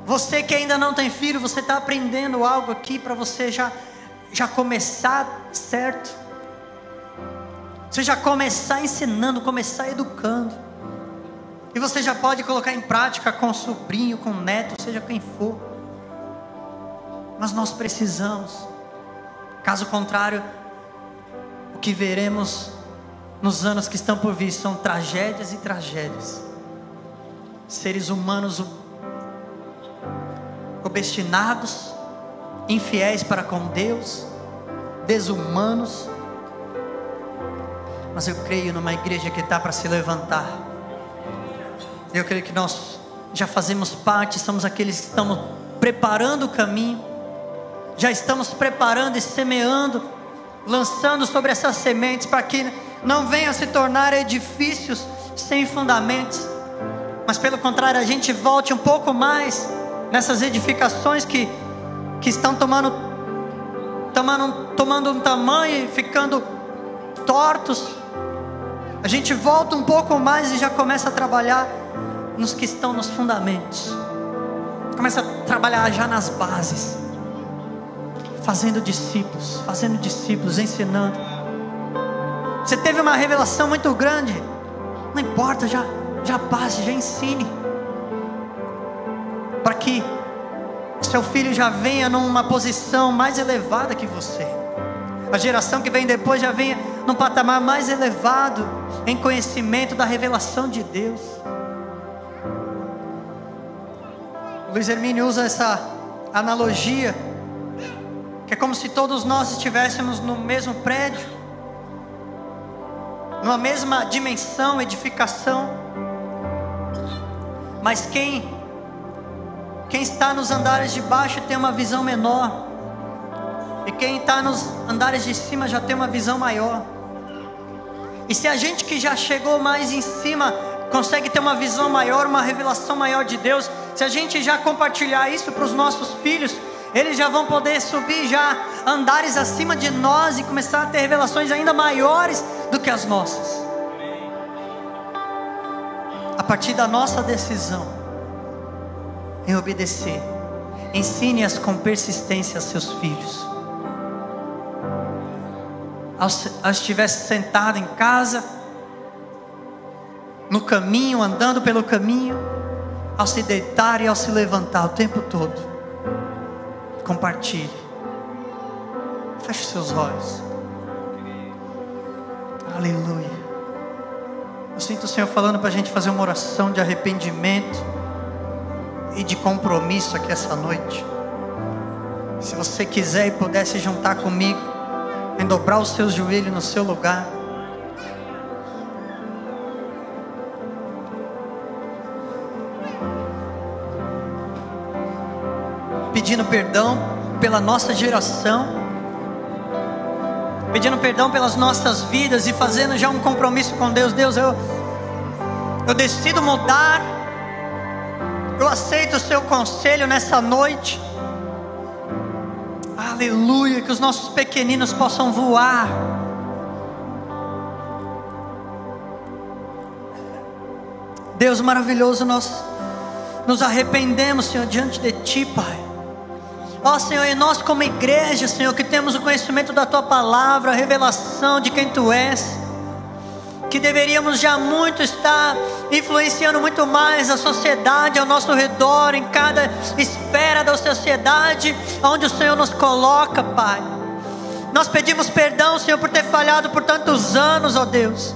Você que ainda não tem filho, você está aprendendo algo aqui para você já começar certo. Você já começar ensinando, começar educando. E você já pode colocar em prática com o sobrinho, com o neto, seja quem for. Mas nós precisamos. Caso contrário, o que veremos nos anos que estão por vir são tragédias e tragédias. Seres humanos obstinados, infiéis para com Deus, desumanos. Mas eu creio numa igreja que está para se levantar. Eu creio que nós já fazemos parte, somos aqueles que estamos preparando o caminho, já estamos preparando e semeando, lançando sobre essas sementes, para que não venham a se tornar edifícios sem fundamentos, mas pelo contrário, a gente volte um pouco mais nessas edificações que estão tomando um tamanho e ficando tortos. A gente volta um pouco mais e já começa a trabalhar nos que estão nos fundamentos, começa a trabalhar já nas bases, fazendo discípulos, ensinando. Você teve uma revelação muito grande, não importa, já passe, já ensine, para que seu filho já venha numa posição mais elevada que você. A geração que vem depois já venha num patamar mais elevado em conhecimento da revelação de Deus. Luiz Hermínio usa essa analogia, que é como se todos nós estivéssemos no mesmo prédio, numa mesma dimensão, edificação, mas quem está nos andares de baixo tem uma visão menor, e quem está nos andares de cima já tem uma visão maior. E se a gente que já chegou mais em cima consegue ter uma visão maior, uma revelação maior de Deus, se a gente já compartilhar isso para os nossos filhos, eles já vão poder subir já andares acima de nós e começar a ter revelações ainda maiores do que as nossas, a partir da nossa decisão em obedecer. Ensine-as com persistência a seus filhos. Ao estiver sentado em casa, no caminho, andando pelo caminho, ao se deitar e ao se levantar o tempo todo, compartilhe. Feche seus olhos. Aleluia. Eu sinto o Senhor falando para a gente fazer uma oração de arrependimento e de compromisso aqui essa noite. Se você quiser e puder se juntar comigo, em dobrar os seus joelhos no seu lugar, pedindo perdão pela nossa geração, pedindo perdão pelas nossas vidas e fazendo já um compromisso com Deus. Deus, eu decido mudar, eu aceito o seu conselho nessa noite. Aleluia, que os nossos pequeninos possam voar. Deus maravilhoso, nós nos arrependemos, Senhor, diante de Ti, Pai. Ó Senhor, e nós como igreja, Senhor, que temos o conhecimento da Tua palavra, a revelação de quem Tu és, que deveríamos já muito estar influenciando muito mais a sociedade ao nosso redor, em cada esfera da sociedade onde o Senhor nos coloca, Pai. Nós pedimos perdão, Senhor, por ter falhado por tantos anos, ó Deus.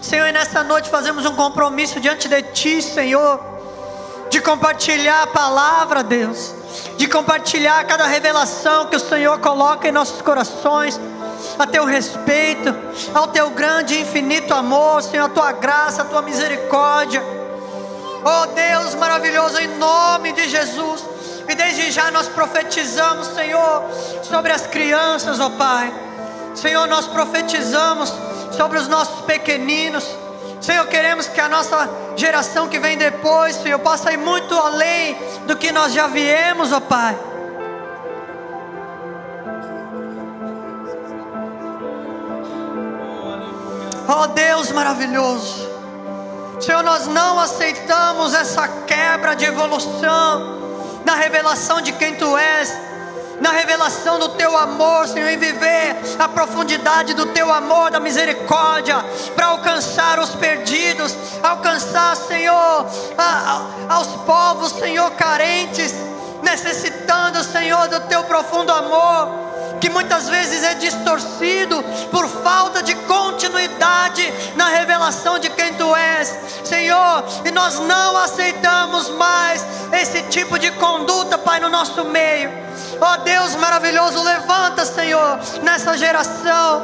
Senhor, e nessa noite fazemos um compromisso diante de Ti, Senhor, de compartilhar a palavra, Deus, de compartilhar cada revelação que o Senhor coloca em nossos corações, a Teu respeito, ao Teu grande e infinito amor, Senhor, a Tua graça, a Tua misericórdia. Oh Deus maravilhoso, em nome de Jesus. E desde já nós profetizamos, Senhor, sobre as crianças, ó Pai. Senhor, nós profetizamos sobre os nossos pequeninos. Senhor, queremos que a nossa geração que vem depois, Senhor, possa ir muito além do que nós já viemos, ó Pai. Oh Deus maravilhoso, Senhor, nós não aceitamos essa quebra de evolução na revelação de quem Tu és, na revelação do Teu amor, Senhor, em viver a profundidade do Teu amor, da misericórdia, para alcançar os perdidos, alcançar, Senhor, aos povos, Senhor, carentes, necessitando, Senhor, do Teu profundo amor, que muitas vezes é distorcido por falta de continuidade na revelação de quem Tu és, Senhor. E nós não aceitamos mais esse tipo de conduta, Pai, no nosso meio. Ó Deus maravilhoso, levanta, Senhor, nessa geração.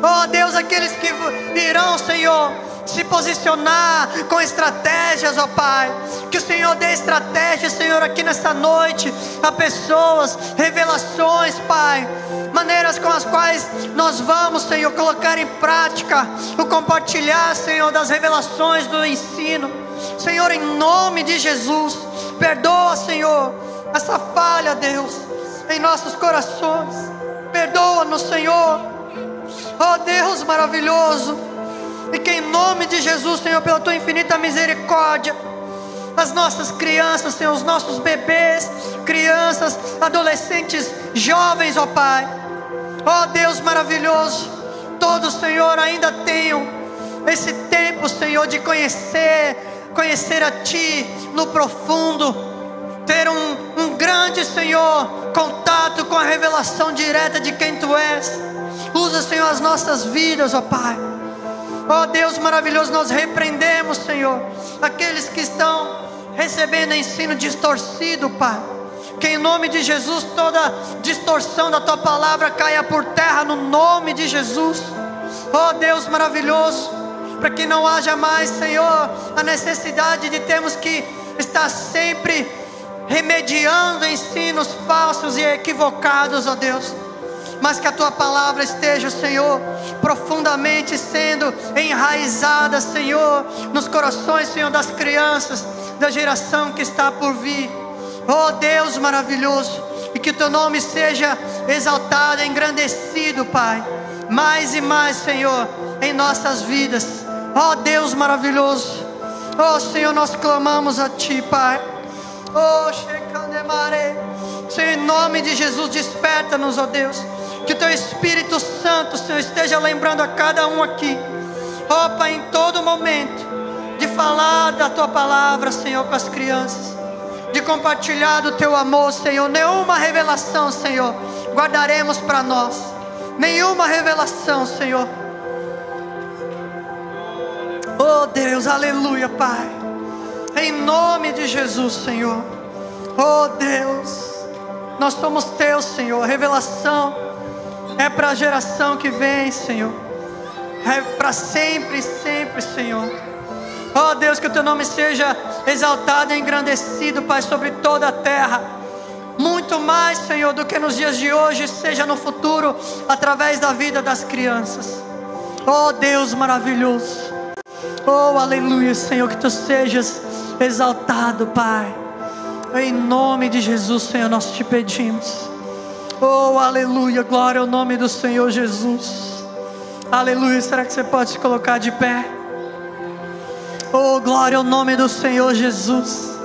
Ó Deus, aqueles que irão, Senhor, se posicionar com estratégias, ó Pai. Que o Senhor dê estratégias, Senhor, aqui nesta noite a pessoas, revelações, Pai, maneiras com as quais nós vamos, Senhor, colocar em prática o compartilhar, Senhor, das revelações do ensino. Senhor, em nome de Jesus, perdoa, Senhor, essa falha, Deus, em nossos corações. Perdoa-nos, Senhor. Ó Deus maravilhoso, e que em nome de Jesus, Senhor, pela Tua infinita misericórdia, as nossas crianças, Senhor, os nossos bebês, crianças, adolescentes, jovens, ó Pai, ó Deus maravilhoso, todos, Senhor, ainda tenham esse tempo, Senhor, de conhecer a Ti no profundo, ter um grande, Senhor, contato com a revelação direta de quem Tu és. Usa, Senhor, as nossas vidas, ó Pai. Ó Deus maravilhoso, nós repreendemos, Senhor, aqueles que estão recebendo ensino distorcido, Pai. Que em nome de Jesus toda distorção da Tua palavra caia por terra no nome de Jesus. Ó Deus maravilhoso, para que não haja mais, Senhor, a necessidade de termos que estar sempre remediando ensinos falsos e equivocados, ó Deus. Mas que a Tua palavra esteja, Senhor, profundamente sendo enraizada, Senhor, nos corações, Senhor, das crianças, da geração que está por vir. Oh Deus maravilhoso, e que o Teu nome seja exaltado, engrandecido, Pai, mais e mais, Senhor, em nossas vidas. Oh Deus maravilhoso, oh Senhor, nós clamamos a Ti, Pai. Oh Shekandemare, Senhor, em nome de Jesus, desperta-nos, ó Deus. Que o Teu Espírito Santo, Senhor, esteja lembrando a cada um aqui, ó Pai, em todo momento, de falar da Tua palavra, Senhor, com as crianças, de compartilhar do Teu amor, Senhor. Nenhuma revelação, Senhor, guardaremos para nós, nenhuma revelação, Senhor. Oh Deus, aleluia, Pai, em nome de Jesus, Senhor. Oh Deus, nós somos Teus, Senhor. A revelação é para a geração que vem, Senhor, é para sempre e sempre, Senhor. Oh Deus, que o Teu nome seja exaltado e engrandecido, Pai, sobre toda a terra. Muito muito mais, Senhor, do que nos dias de hoje, seja no futuro, através da vida das crianças. Oh Deus maravilhoso, oh aleluia, Senhor, que Tu sejas exaltado, Pai. Em nome de Jesus, Senhor, nós Te pedimos. Oh aleluia, glória ao nome do Senhor Jesus. Aleluia, será que você pode se colocar de pé? Oh glória ao nome do Senhor Jesus.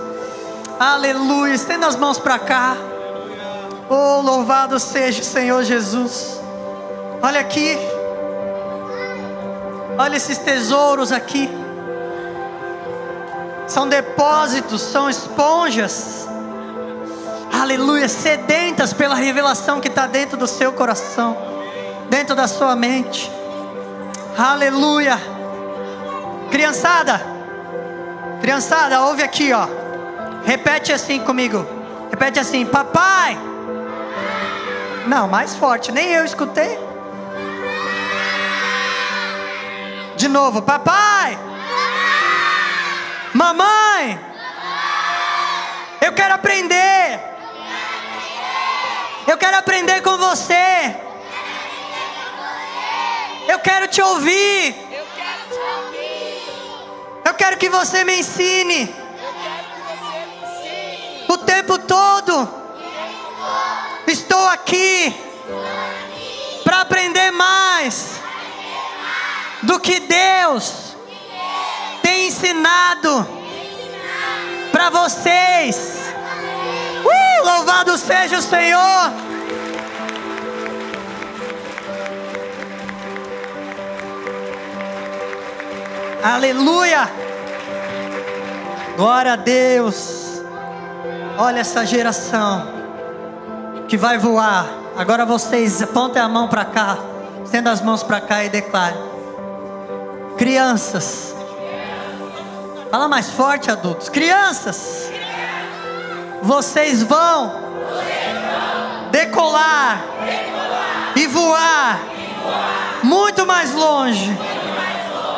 Aleluia, estenda as mãos para cá. Oh louvado seja o Senhor Jesus. Olha aqui, olha esses tesouros aqui. São depósitos, são esponjas, aleluia, sedentas pela revelação que está dentro do seu coração, dentro da sua mente. Aleluia. Criançada, ouve aqui, ó. Repete assim comigo. Repete assim: papai. Não, mais forte, nem eu escutei. De novo: papai. Mamãe. Eu quero aprender. Eu quero aprender com você. Eu quero te ouvir. Eu quero que você me ensine o tempo todo. Estou aqui para aprender mais do que Deus tem ensinado para vocês. Louvado seja o Senhor. Aleluia. Glória a Deus. Olha essa geração que vai voar. Agora vocês apontem a mão para cá, estenda as mãos para cá e declare: crianças. Fala mais forte, adultos. Crianças, vocês vão decolar e voar muito mais longe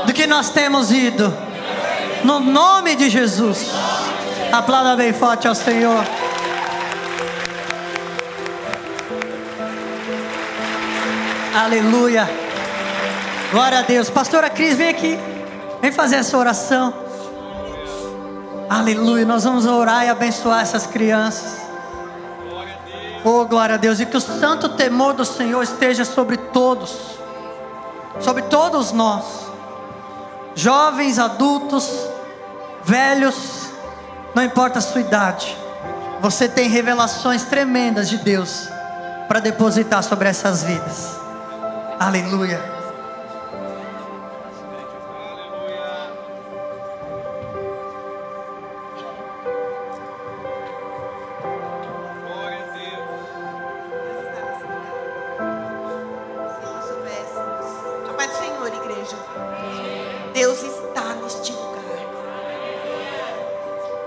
do que nós temos ido. No nome de Jesus. Aplauda bem forte ao Senhor. Aleluia. Glória a Deus. Pastora Cris, vem aqui. Vem fazer essa oração. Aleluia. Nós vamos orar e abençoar essas crianças. Oh, glória a Deus. E que o santo temor do Senhor esteja sobre todos. Sobre todos nós. Jovens, adultos, velhos, não importa a sua idade. Você tem revelações tremendas de Deus para depositar sobre essas vidas. Aleluia.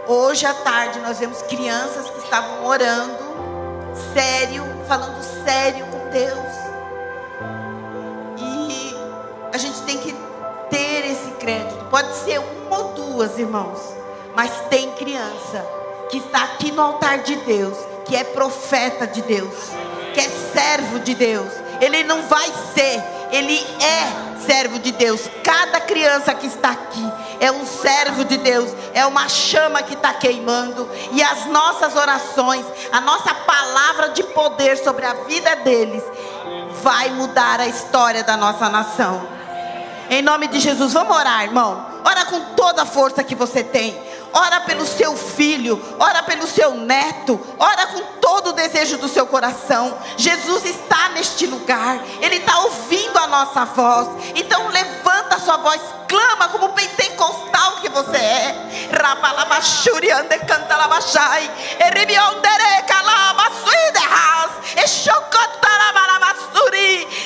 Hoje à tarde nós vemos crianças que estavam orando sério, falando sério com Deus. E a gente tem que ter esse crédito. Pode ser uma ou duas, irmãos, mas tem criança que está aqui no altar de Deus, que é profeta de Deus, que é servo de Deus. Ele não vai ser, ele é servo de Deus. Cada criança que está aqui é um servo de Deus, é uma chama que está queimando. E as nossas orações, a nossa palavra de poder sobre a vida deles vai mudar a história da nossa nação. Em nome de Jesus, vamos orar, irmão. Ora com toda a força que você tem. Ora pelo seu filho, ora pelo seu neto, ora com todo o desejo do seu coração. Jesus está neste lugar, Ele está ouvindo a nossa voz. Então levanta a sua voz, clama como pentecostal que você é.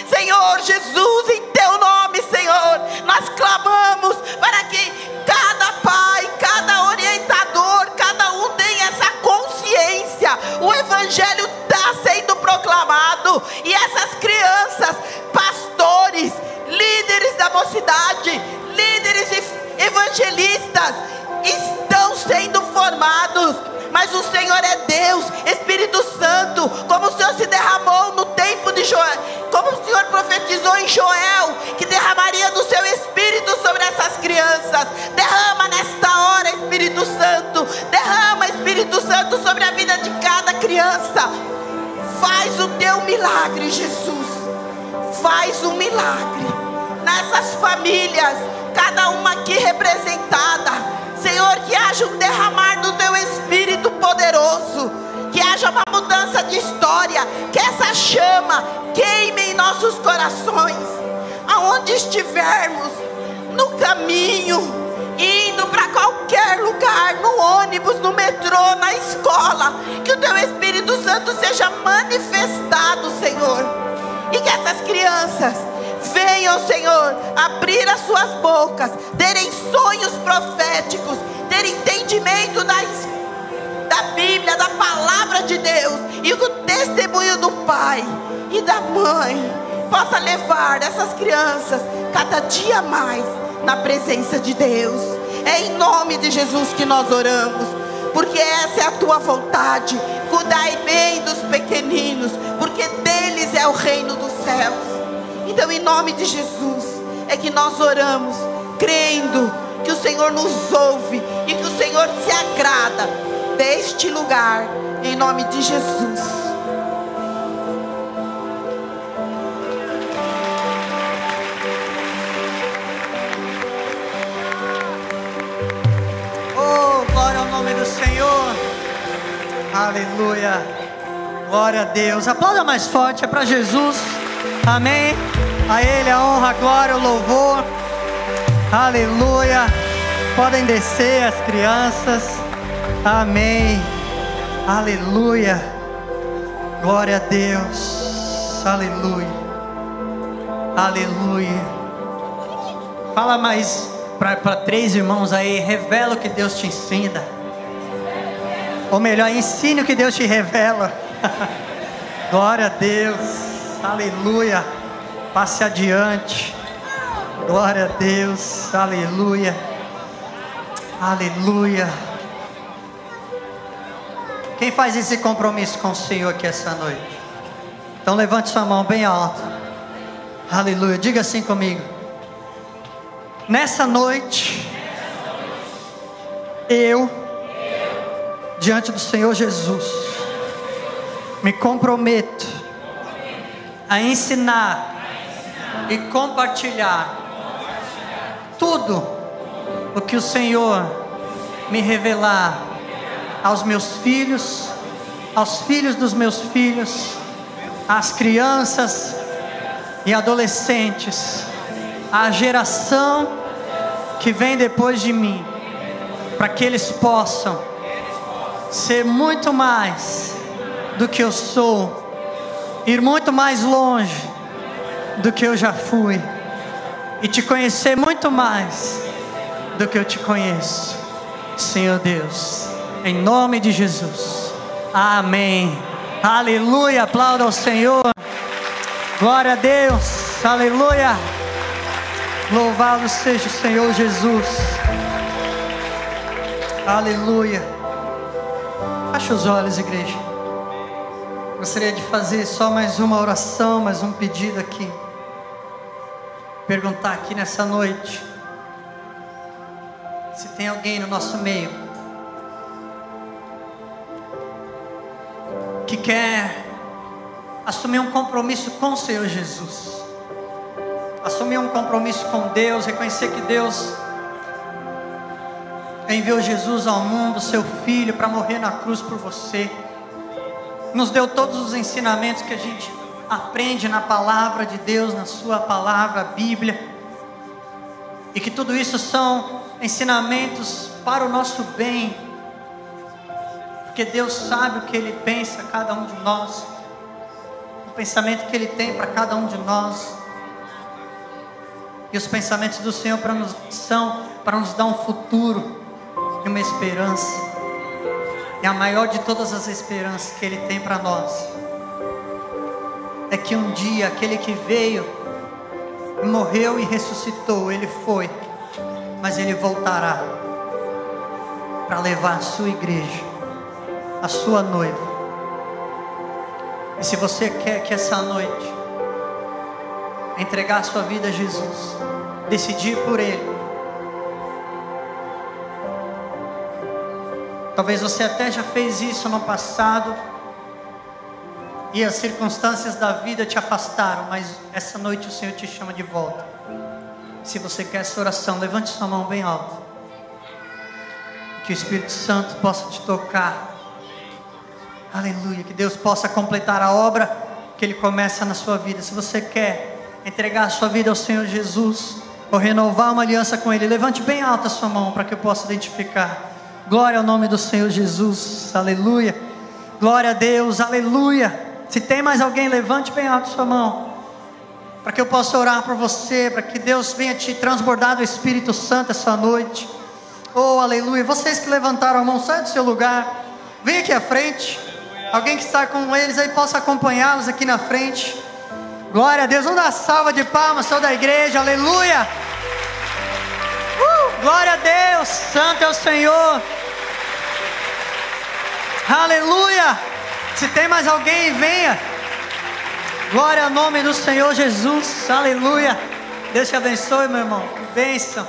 Senhor Jesus, em teu nome, Senhor, nós clamamos para que cada pai, cada orientador, cada um tenha essa consciência. O evangelho está sendo proclamado e essas crianças, pastores, líderes da mocidade, líderes evangelistas estão sendo formados. Mas o Senhor é Deus, Espírito Espírito Santo, como o Senhor se derramou no tempo de Joel, como o Senhor profetizou em Joel, que derramaria do seu Espírito sobre essas crianças. Derrama nesta hora, Espírito Santo. Derrama, Espírito Santo, sobre a vida de cada criança. Faz o teu milagre, Jesus. Faz um milagre nessas famílias, cada uma aqui representada. Senhor, que haja um derramar do teu Espírito poderoso, que haja uma mudança de história, que essa chama queime em nossos corações, aonde estivermos, no caminho, indo para qualquer lugar, no ônibus, no metrô, na escola, que o teu Espírito Santo seja manifestado, Senhor, e que essas crianças venham, Senhor, abrir as suas bocas, terem sonhos proféticos, terem entendimento da Bíblia, da palavra de Deus, e o testemunho do pai e da mãe possa levar essas crianças cada dia mais na presença de Deus. É em nome de Jesus que nós oramos, porque essa é a tua vontade. Cuidai bem dos pequeninos, porque deles é o reino dos céus. Então, em nome de Jesus, é que nós oramos, crendo que o Senhor nos ouve e que o Senhor se agrada deste lugar, em nome de Jesus. Oh, glória ao nome do Senhor. Aleluia. Glória a Deus. Aplauda mais forte, é para Jesus. Amém. A Ele a honra, a glória, o louvor. Aleluia. Podem descer as crianças. Amém. Aleluia. Glória a Deus. Aleluia. Aleluia. Fala mais para 3 irmãos aí. Revela o que Deus te ensina. Ou melhor, ensine o que Deus te revela. Glória a Deus. Aleluia. Passe adiante. Glória a Deus. Aleluia. Aleluia. Quem faz esse compromisso com o Senhor aqui essa noite? Então levante sua mão bem alta. Aleluia. Diga assim comigo: nessa noite, eu, diante do Senhor Jesus, me comprometo a ensinar e compartilhar tudo o que o Senhor me revelar aos meus filhos, aos filhos dos meus filhos, às crianças e adolescentes, à geração que vem depois de mim, para que eles possam ser muito mais do que eu sou, ir muito mais longe do que eu já fui, e te conhecer muito mais do que eu te conheço, Senhor Deus, em nome de Jesus. Amém. Aleluia. Aplauda ao Senhor. Glória a Deus. Aleluia. Louvado seja o Senhor Jesus. Aleluia. Feche os olhos, igreja. Gostaria de fazer só mais uma oração, mais um pedido aqui. Perguntar aqui nessa noite se tem alguém no nosso meio que quer assumir um compromisso com o Senhor Jesus, assumir um compromisso com Deus, reconhecer que Deus enviou Jesus ao mundo, seu Filho, para morrer na cruz por você, nos deu todos os ensinamentos que a gente aprende na palavra de Deus, na sua palavra, a Bíblia, e que tudo isso são ensinamentos para o nosso bem, porque Deus sabe o que Ele pensa a cada um de nós, o pensamento que Ele tem para cada um de nós, e os pensamentos do Senhor são para nos dar um futuro e uma esperança, e a maior de todas as esperanças que Ele tem para nós é que um dia aquele que veio, morreu e ressuscitou, Ele foi, mas Ele voltará para levar a sua igreja, a sua noiva, E se você quer que essa noite entregar a sua vida a Jesus, decidir por Ele, talvez você até já fez isso no passado e as circunstâncias da vida te afastaram, mas essa noite o Senhor te chama de volta. Se você quer essa oração, levante sua mão bem alta, que o Espírito Santo possa te tocar. Aleluia, que Deus possa completar a obra que Ele começa na sua vida. Se você quer entregar a sua vida ao Senhor Jesus, ou renovar uma aliança com Ele, levante bem alta a sua mão para que eu possa identificar. Glória ao nome do Senhor Jesus, aleluia. Glória a Deus, aleluia. Se tem mais alguém, levante bem alto a sua mão, para que eu possa orar por você, para que Deus venha te transbordar do Espírito Santo essa noite. Oh, aleluia. Vocês que levantaram a mão, sai do seu lugar, vem aqui à frente. Alguém que está com eles aí possa acompanhá-los aqui na frente. Glória a Deus. Vamos dar uma salva de palmas, toda a igreja, aleluia. Glória a Deus, santo é o Senhor. Aleluia. Se tem mais alguém, venha. Glória ao nome do Senhor Jesus, aleluia. Deus te abençoe, meu irmão, que bênção.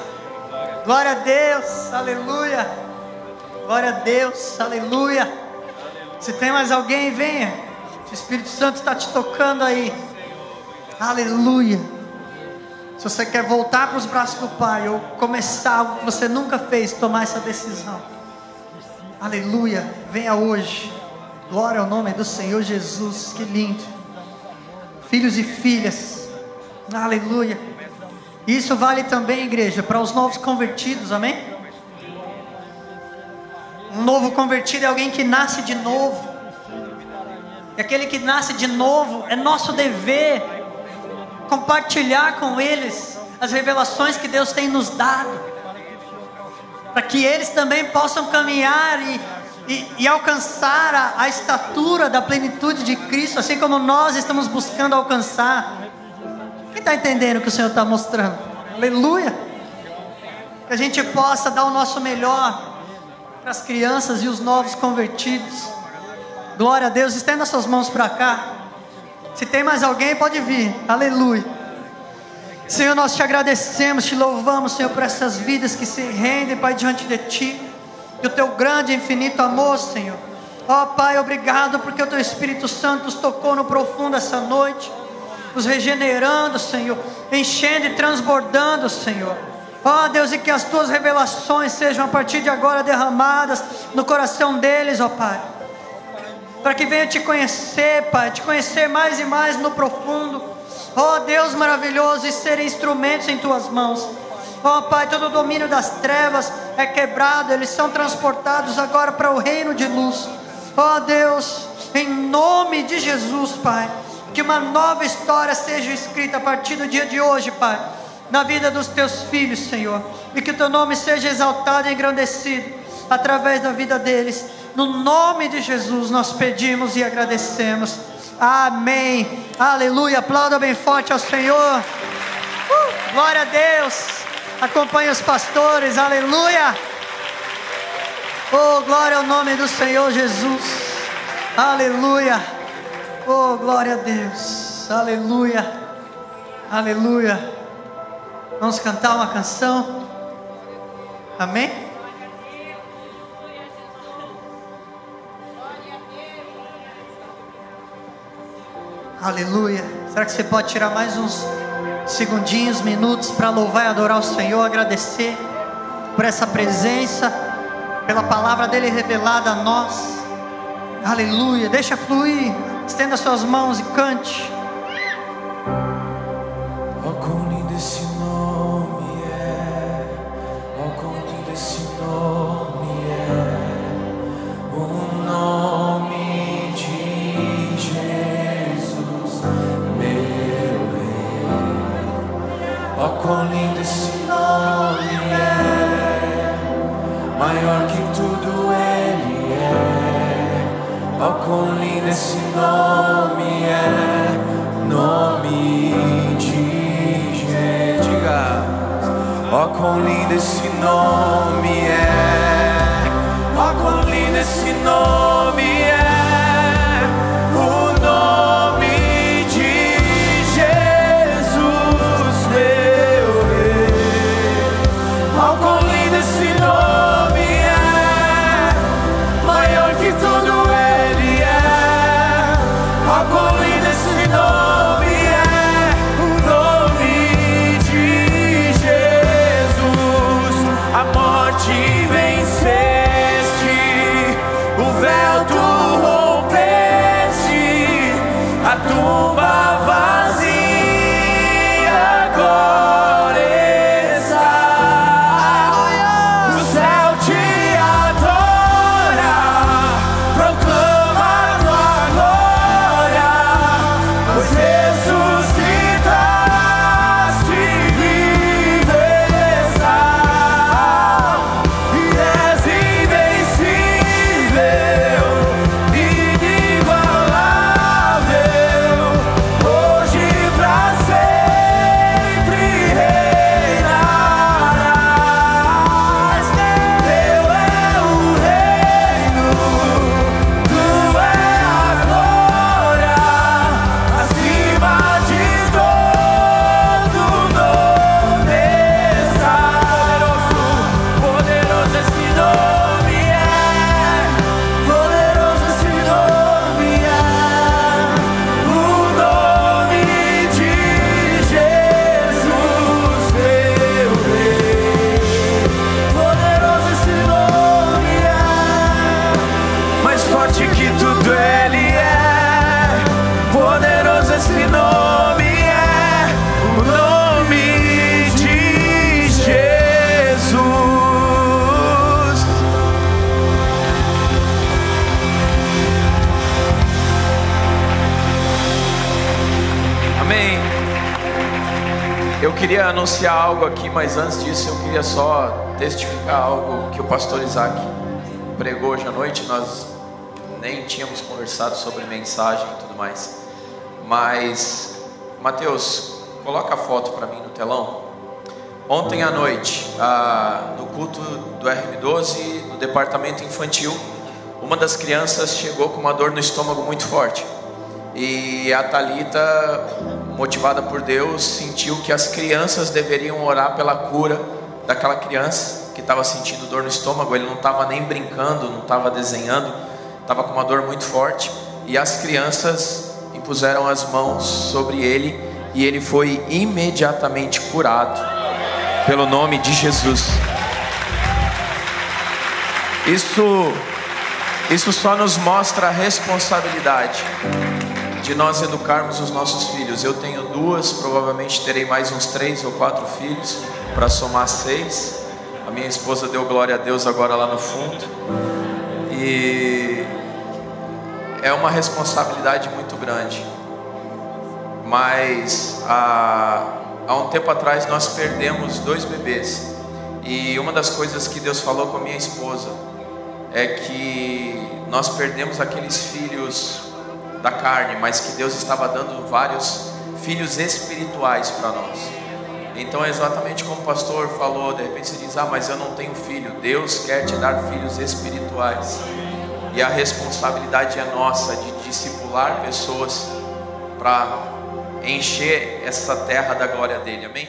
Glória a Deus, aleluia. Glória a Deus, aleluia. Se tem mais alguém, venha. O Espírito Santo está te tocando aí. Aleluia. Se você quer voltar para os braços do Pai, ou começar algo que você nunca fez, tomar essa decisão, aleluia, venha hoje. Glória ao nome do Senhor Jesus, que lindo. Filhos e filhas, aleluia. Isso vale também, igreja, para os novos convertidos, amém? Um novo convertido é alguém que nasce de novo. E aquele que nasce de novo, é nosso dever compartilhar com eles as revelações que Deus tem nos dado, para que eles também possam caminhar e alcançar a estatura da plenitude de Cristo, assim como nós estamos buscando alcançar. Quem está entendendo o que o Senhor está mostrando? Aleluia. Que a gente possa dar o nosso melhor para as crianças e os novos convertidos. Glória a Deus. Estenda suas mãos para cá. Se tem mais alguém, pode vir. Aleluia. Senhor, nós te agradecemos, te louvamos, Senhor, por essas vidas que se rendem, Pai, diante de Ti, e o Teu grande e infinito amor, Senhor. Ó Pai, obrigado porque o Teu Espírito Santo nos tocou no profundo essa noite, nos regenerando, Senhor, enchendo e transbordando, Senhor. Ó Deus, e que as Tuas revelações sejam a partir de agora derramadas no coração deles, ó Pai, para que venha te conhecer, Pai, te conhecer mais e mais no profundo. Ó Deus maravilhoso, e serem instrumentos em Tuas mãos. Ó Pai, todo o domínio das trevas é quebrado, eles são transportados agora para o reino de luz. Ó Deus, em nome de Jesus, Pai, que uma nova história seja escrita a partir do dia de hoje, Pai, na vida dos Teus filhos, Senhor, e que o Teu nome seja exaltado e engrandecido através da vida deles. No nome de Jesus nós pedimos e agradecemos. Amém. Aleluia. Aplauda bem forte ao Senhor. Glória a Deus. Acompanhe os pastores. Aleluia. Oh, glória ao nome do Senhor Jesus. Aleluia. Oh, glória a Deus. Aleluia. Aleluia. Vamos cantar uma canção. Amém? Aleluia. Será que você pode tirar mais uns segundinhos, minutos para louvar e adorar o Senhor, agradecer por essa presença, pela palavra dele revelada a nós. Aleluia. Deixa fluir. Estenda suas mãos e cante. Oh, quão lindo esse nome é. Oh, quão lindo esse nome é. O nome de Jesus, meu Rei. Oh, quão lindo esse nome é. Maior que tudo Ele é. Oh, quão lindo esse nome é. Nome de Jesus. Diga. Oh, quão lindo esse nome é. Oh, quão lindo esse nome é. O nome tumba vazia agora está. O céu te adora, proclama a tua glória, pois ressuscitaste, vive está. E és invencível, inigualável, hoje pra sempre reinarás. Teu é o reino, tua é a glória, acima de todo nome está. Poderoso esse nome é, poderoso esse nome é, o nome de Jesus, meu Rei. Poderoso esse nome é, mais forte que tudo ele é. Poderoso esse nome é, o nome de Jesus. Amém. Eu queria anunciar algo aqui, mas antes disso eu queria só testificar algo que o pastor Isaac pregou hoje à noite. Nós nem tínhamos conversado sobre mensagem e tudo mais, mas Mateus, coloca a foto para mim no telão. Ontem à noite, no culto do RM12, no departamento infantil, uma das crianças chegou com uma dor no estômago muito forte. E a Thalita, motivada por Deus, sentiu que as crianças deveriam orar pela cura daquela criança que estava sentindo dor no estômago. Ele não estava nem brincando, não estava desenhando, estava com uma dor muito forte. E as crianças impuseram as mãos sobre ele e ele foi imediatamente curado pelo nome de Jesus. Isso só nos mostra a responsabilidade de nós educarmos os nossos filhos. Eu tenho 2, provavelmente terei mais uns 3 ou 4 filhos, para somar 6. A minha esposa deu glória a Deus agora lá no fundo. E é uma responsabilidade muito grande. Mas há um tempo atrás nós perdemos 2 bebês. E uma das coisas que Deus falou com a minha esposa é que nós perdemos aqueles filhos da carne, mas que Deus estava dando vários filhos espirituais para nós. Então é exatamente como o pastor falou. De repente você diz: mas eu não tenho filho. Deus quer te dar filhos espirituais, e a responsabilidade é nossa de discipular pessoas para encher essa terra da glória dele. Amém?